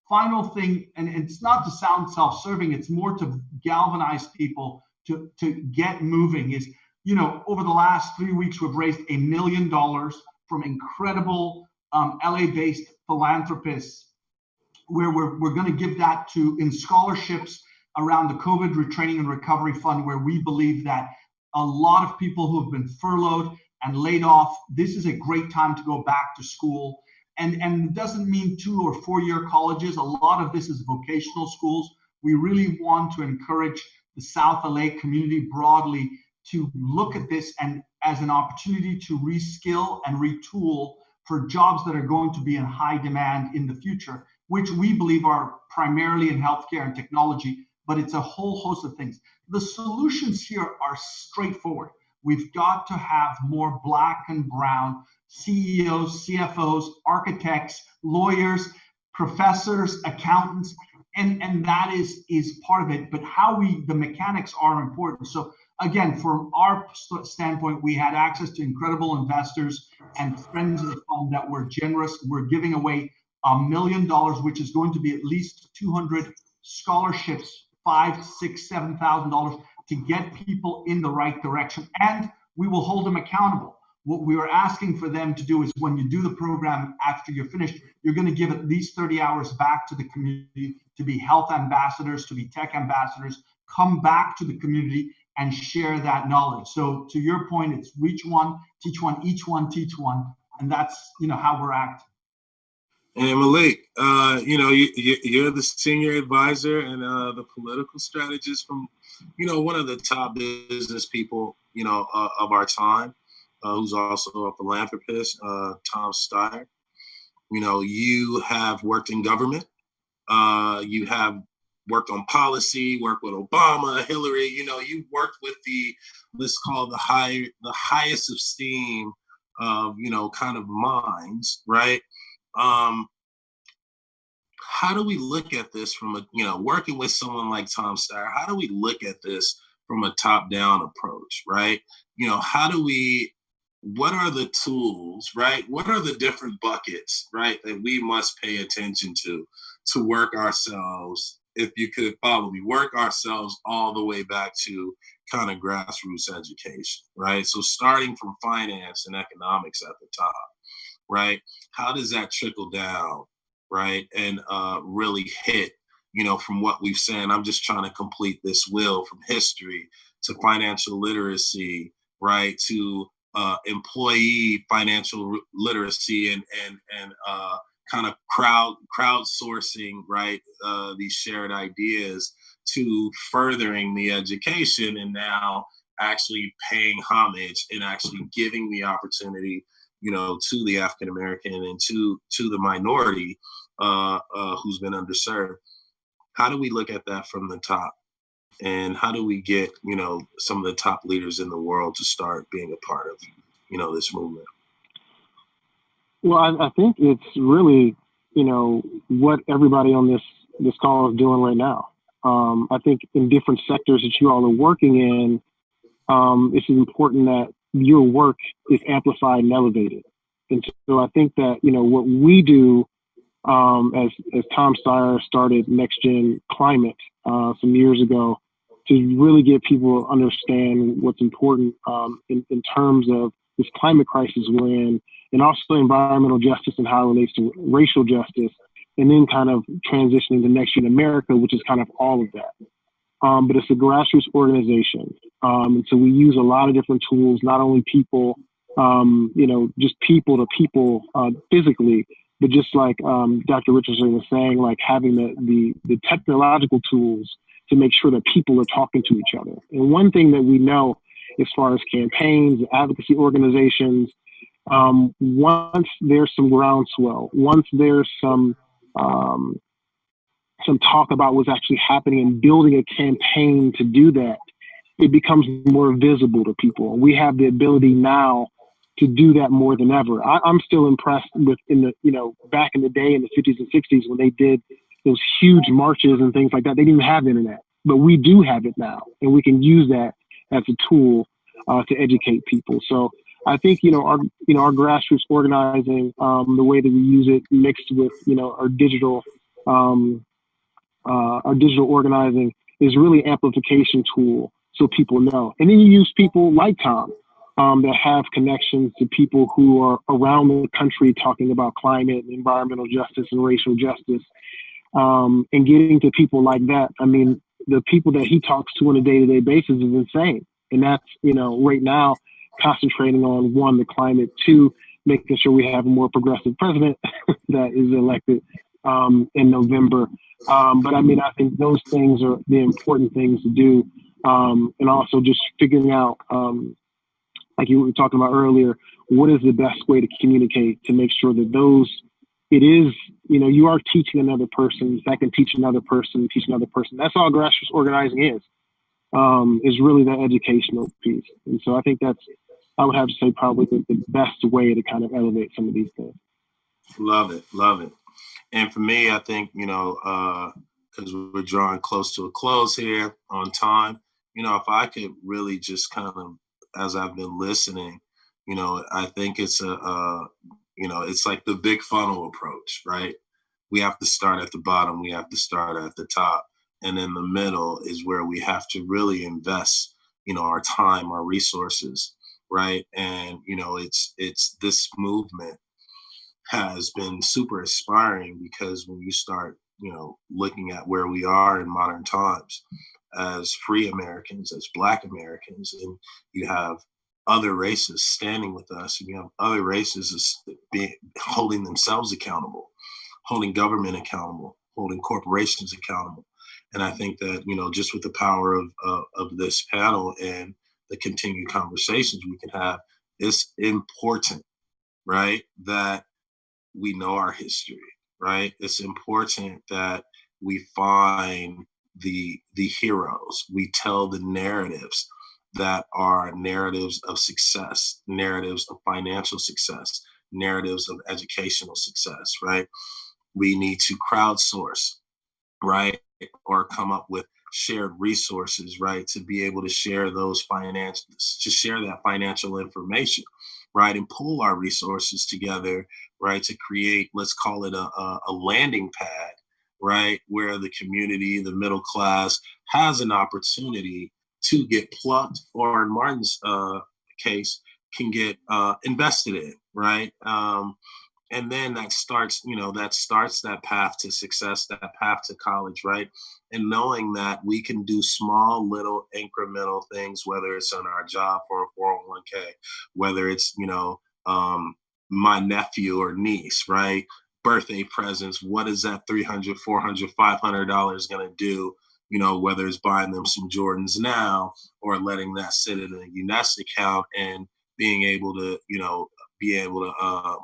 Final thing, and it's not to sound self-serving, it's more to galvanize people to get moving, is, you know, over the last 3 weeks, we've raised $1 million from incredible LA-based philanthropists, where we're going to give that in scholarships around the COVID Retraining and Recovery Fund, where we believe that a lot of people who have been furloughed and laid off, this is a great time to go back to school. And it doesn't mean 2 or 4 year colleges. A lot of this is vocational schools. We really want to encourage the South LA community broadly to look at this and as an opportunity to reskill and retool for jobs that are going to be in high demand in the future, which we believe are primarily in healthcare and technology, but it's a whole host of things. The solutions here are straightforward. We've got to have more Black and brown CEOs, CFOs, architects, lawyers, professors, accountants, and that is part of it. But the mechanics are important. So again, from our standpoint, we had access to incredible investors and friends of the fund that were generous. We're giving away $1 million, which is going to be at least 200 scholarships, $5,000, $6,000, $7,000 to get people in the right direction. And we will hold them accountable. What we are asking for them to do is, when you do the program after you're finished, you're going to give at least 30 hours back to the community to be health ambassadors, to be tech ambassadors, come back to the community and share that knowledge. So to your point, it's reach one, teach one, each one, teach one. And that's, you know, how we're acting. And Malik, you know, you're the senior advisor and the political strategist from one of the top business people, of our time, who's also a philanthropist, Tom Steyer. You have worked in government. You have worked on policy, worked with Obama, Hillary. You've worked with let's call the highest of esteem of, kind of minds, right? How do we look at this from working with someone like Tom Steyer? How do we look at this from a top-down approach, right? What are the tools, right? What are the different buckets, right, that we must pay attention to work ourselves, if you could follow me, work ourselves all the way back to kind of grassroots education, right? So starting from finance and economics at the top, right? How does that trickle down, right? And really hit, from what we've said. I'm just trying to complete this wheel from history to financial literacy, right? To employee financial literacy and kind of crowdsourcing, right? These shared ideas to furthering the education, and now actually paying homage and actually giving the opportunity, to the African American and to the minority who's been underserved. How do we look at that from the top? And how do we get, some of the top leaders in the world to start being a part of, this movement? Well, I think it's really, what everybody on this call is doing right now. I think in different sectors that you all are working in, it's important that your work is amplified and elevated. And so I think that, what we do, as Tom Steyer started Next Gen Climate some years ago, to really get people to understand what's important in terms of this climate crisis we're in, and also environmental justice and how it relates to racial justice, and then kind of transitioning to Next Gen America, which is kind of all of that. But it's a grassroots organization. And so we use a lot of different tools, not only people, just people to people physically, but just like Dr. Richardson was saying, like having the technological tools to make sure that people are talking to each other. And one thing that we know as far as campaigns, advocacy organizations, once there's some groundswell, once there's some talk about what's actually happening and building a campaign to do that, it becomes more visible to people. And we have the ability now to do that more than ever. I'm still impressed with back in the day in the 50s and 60s when they did those huge marches and things like that. They didn't have internet, but we do have it now, and we can use that as a tool to educate people. So I think our grassroots organizing, the way that we use it mixed with our digital organizing is really amplification tool, so people know. And then you use people like Tom that have connections to people who are around the country talking about climate and environmental justice and racial justice, and getting to people like that. I mean, the people that he talks to on a day-to-day basis is insane. And that's, right now, concentrating on, one, the climate, two, making sure we have a more progressive president that is elected in November. But I mean, I think those things are the important things to do. And also just figuring out, like you were talking about earlier, what is the best way to communicate to make sure that you are teaching another person, that can teach another person, teach another person. That's all grassroots organizing is really that educational piece. And so I think I would have to say probably the best way to kind of elevate some of these things. Love it. And for me, I think, because we're drawing close to a close here on time, if I could really just kind of, as I've been listening, I think it's it's like the big funnel approach, right? We have to start at the bottom. We have to start at the top. And in the middle is where we have to really invest, our time, our resources, right? And, it's this movement has been super inspiring, because when you start, looking at where we are in modern times as free Americans, as Black Americans, and you have other races standing with us, and you have other races holding themselves accountable, holding government accountable, holding corporations accountable. And I think that, just with the power of this panel and the continued conversations we can have, it's important, right, that we know our history, right? It's important that we find the heroes. We tell the narratives that are narratives of success, narratives of financial success, narratives of educational success, right? We need to crowdsource, right? Or come up with shared resources, right? To be able to share to share that financial information, right? And pool our resources together, right? To create, let's call it a landing pad, right? Where the community, the middle class has an opportunity to get plucked, or in Martin's case, can get invested in, right? And then that starts that path to success, that path to college, right? And knowing that we can do small little incremental things, whether it's on our job for a 401k, whether it's my nephew or niece, right? Birthday presents. What is that $300, $400, $500 going to do? Whether it's buying them some Jordans now, or letting that sit in a UNES account and being able to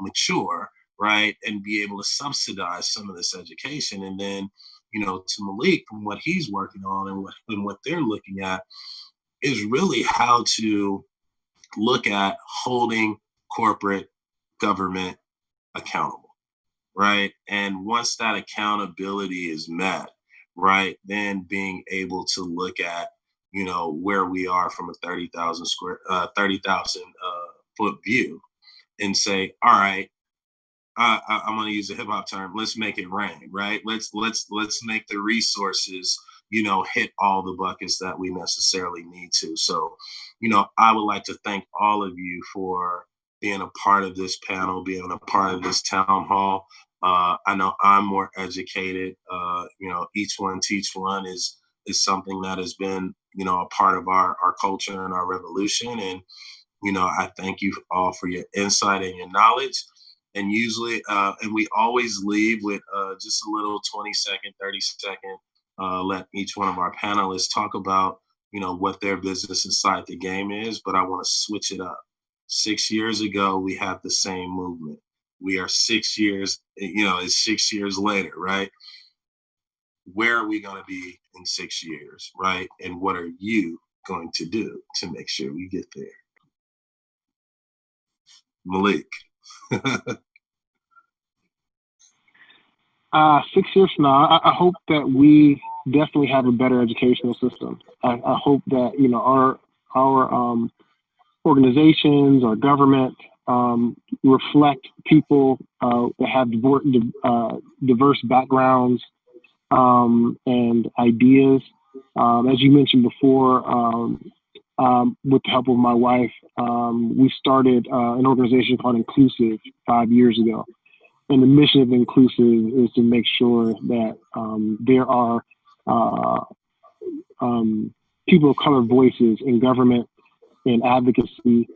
mature, right? And be able to subsidize some of this education. And then, to Malik, from what he's working on and what they're looking at, is really how to look at holding corporate government accountable, right? And once that accountability is met, right, then being able to look at, where we are from a 30,000 foot view, and say, all right, I'm going to use a hip hop term. Let's make it rain, right? Let's make the resources, hit all the buckets that we necessarily need to. So, I would like to thank all of you for being a part of this panel, being a part of this town hall. I know I'm more educated. Each one teach one is something that has been, a part of our culture and our revolution. And I thank you all for your insight and your knowledge. And and we always leave with just a little 20-second, 30-second, let each one of our panelists talk about, what their business inside the game is. But I want to switch it up. 6 years ago, we had the same movement. We are 6 years, it's 6 years later, right? Where are we going to be in 6 years, right? And what are you going to do to make sure we get there? Malik. 6 years from now, I hope that we definitely have a better educational system. I hope that our organizations, our government, reflect people that have diverse backgrounds and ideas. As you mentioned before, with the help of my wife, we started an organization called Inclusive 5 years ago. And the mission of Inclusive is to make sure that there are people of color voices in government, in advocacy,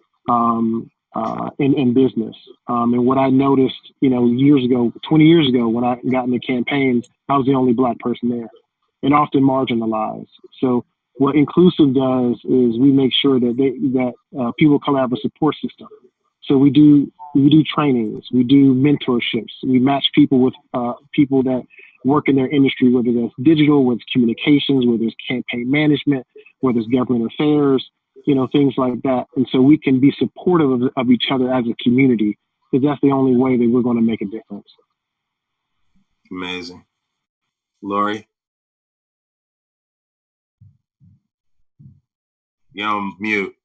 in business. And what I noticed, years ago, 20 years ago, when I got in the campaigns, I was the only Black person there, and often marginalized. So what Inclusive does is we make sure that people of color have a support system. So we do trainings, we do mentorships, we match people with people that work in their industry, whether that's digital, whether it's communications, whether it's campaign management, whether it's government affairs, things like that. And so we can be supportive of each other as a community, because that's the only way that we're going to make a difference. Amazing. Lori? You're on mute.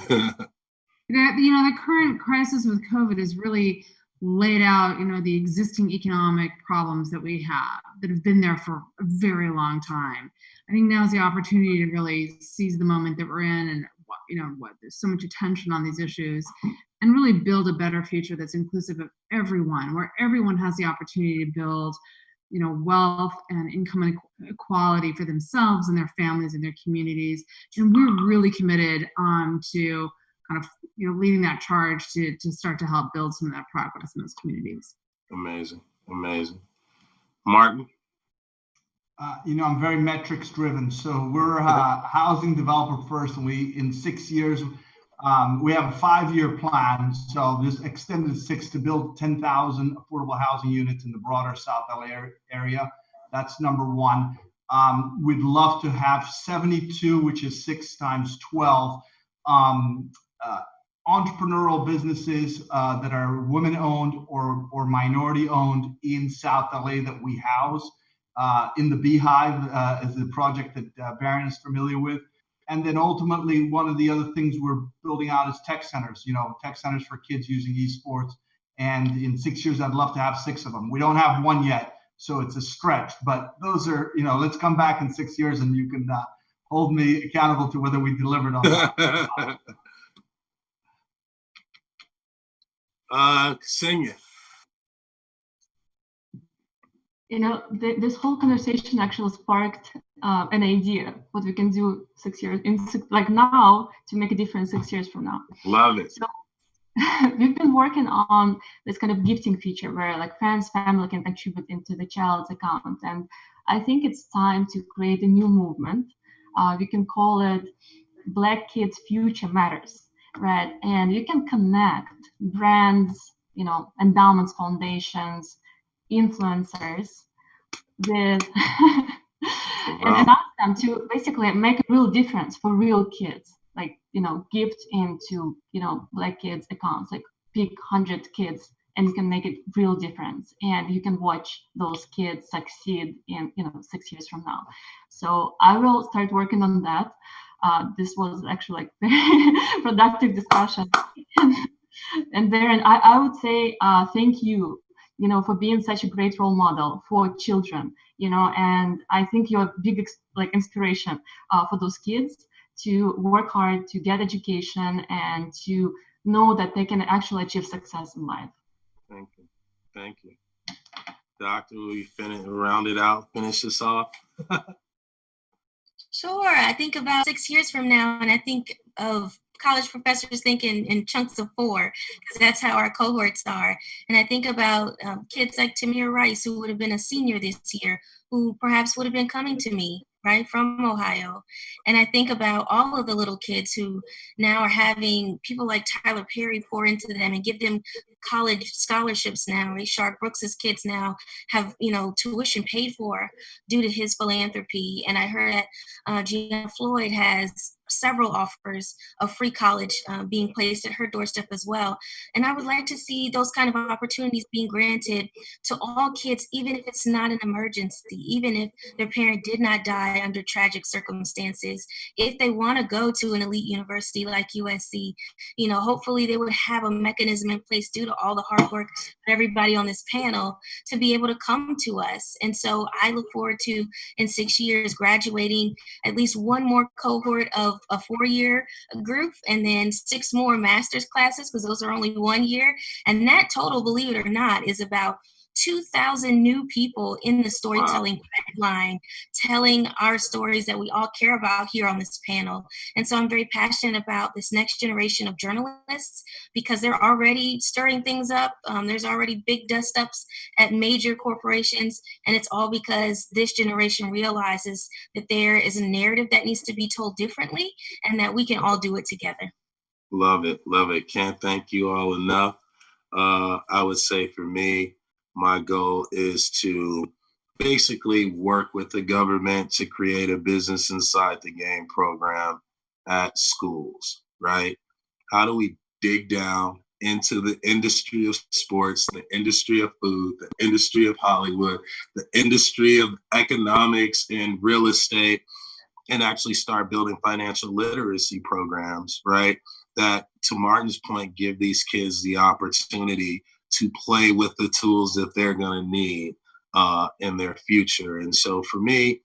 The current crisis with COVID has really laid out, the existing economic problems that we have that have been there for a very long time. I think now is the opportunity to really seize the moment that we're in, and there's so much attention on these issues, and really build a better future that's inclusive of everyone, where everyone has the opportunity to build, wealth and income equality for themselves and their families and their communities. And we're really committed to kind of leading that charge to start to help build some of that progress in those communities. Amazing. Martin? I'm very metrics driven. So we're housing developer first, and in 6 years, we have a 5-year plan. So this extended 6 to build 10,000 affordable housing units in the broader South LA area. That's number one. We'd love to have 72, which is 6 times 12, entrepreneurial businesses that are women-owned or minority-owned in South LA that we house. In the Beehive is the project that Baron is familiar with. And then ultimately, one of the other things we're building out is tech centers, tech centers for kids using esports. And in 6 years, I'd love to have 6 of them. We don't have one yet, so it's a stretch. But those are, let's come back in 6 years and you can hold me accountable to whether we delivered on that. Ksenia. This whole conversation actually sparked an idea what we can do 6 years like now to make a difference 6 years from now. Love it. So we've been working on this kind of gifting feature where like friends, family can contribute into the child's account, and I think it's time to create a new movement. We can call it Black Kids Future Matters, right? And you can connect brands, endowments, foundations, influencers with and ask them to basically make a real difference for real kids, like gift into Black kids accounts, like pick 100 kids and you can make a real difference, and you can watch those kids succeed in 6 years from now. So I will start working on that. This was actually like very productive discussion. And Baron, I would say thank you for being such a great role model for children, and I think you're a big inspiration for those kids to work hard, to get education, and to know that they can actually achieve success in life. Thank you. Thank you. Doctor, will you round it out, finish this off? Sure. I think about 6 years from now, and I think of college professors think in chunks of 4, because that's how our cohorts are. And I think about kids like Tamir Rice, who would have been a senior this year, who perhaps would have been coming to me, right, from Ohio. And I think about all of the little kids who now are having people like Tyler Perry pour into them and give them college scholarships now. Rayshard Brooks's kids now have, tuition paid for due to his philanthropy. And I heard that Gianna Floyd has several offers of free college being placed at her doorstep as well. And I would like to see those kind of opportunities being granted to all kids, even if it's not an emergency, even if their parent did not die under tragic circumstances. If they want to go to an elite university like USC, hopefully they would have a mechanism in place due to all the hard work of everybody on this panel to be able to come to us. And so I look forward to, in 6 years, graduating at least one more cohort of a 4-year group, and then 6 more master's classes, because those are only 1 year. And that total, believe it or not, is about 2,000 new people in the storytelling pipeline, telling our stories that we all care about here on this panel. And so I'm very passionate about this next generation of journalists, because they're already stirring things up. There's already big dust ups at major corporations, and it's all because this generation realizes that there is a narrative that needs to be told differently, and that we can all do it together. Love it. Love it. Can't thank you all enough. I would say for me, my goal is to basically work with the government to create a business inside the game program at schools, right? How do we dig down into the industry of sports, the industry of food, the industry of Hollywood, the industry of economics and real estate, and actually start building financial literacy programs, right? That, to Martin's point, give these kids the opportunity to play with the tools that they're going to need in their future. And so for me,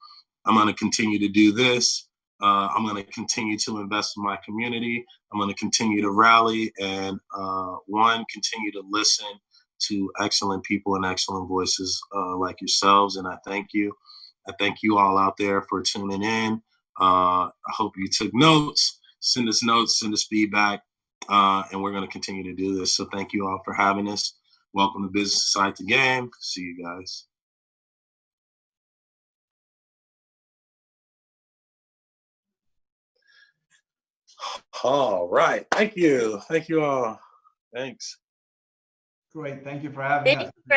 I'm going to continue to do this. I'm going to continue to invest in my community. I'm going to continue to rally and continue to listen to excellent people and excellent voices like yourselves. And I thank you. I thank you all out there for tuning in. I hope you took notes, send us feedback, and we're going to continue to do this. So thank you all for having us. Welcome to Business Inside the Game. See you guys. All right. Thank you. Thank you all. Thanks. Great. Thank you for having us.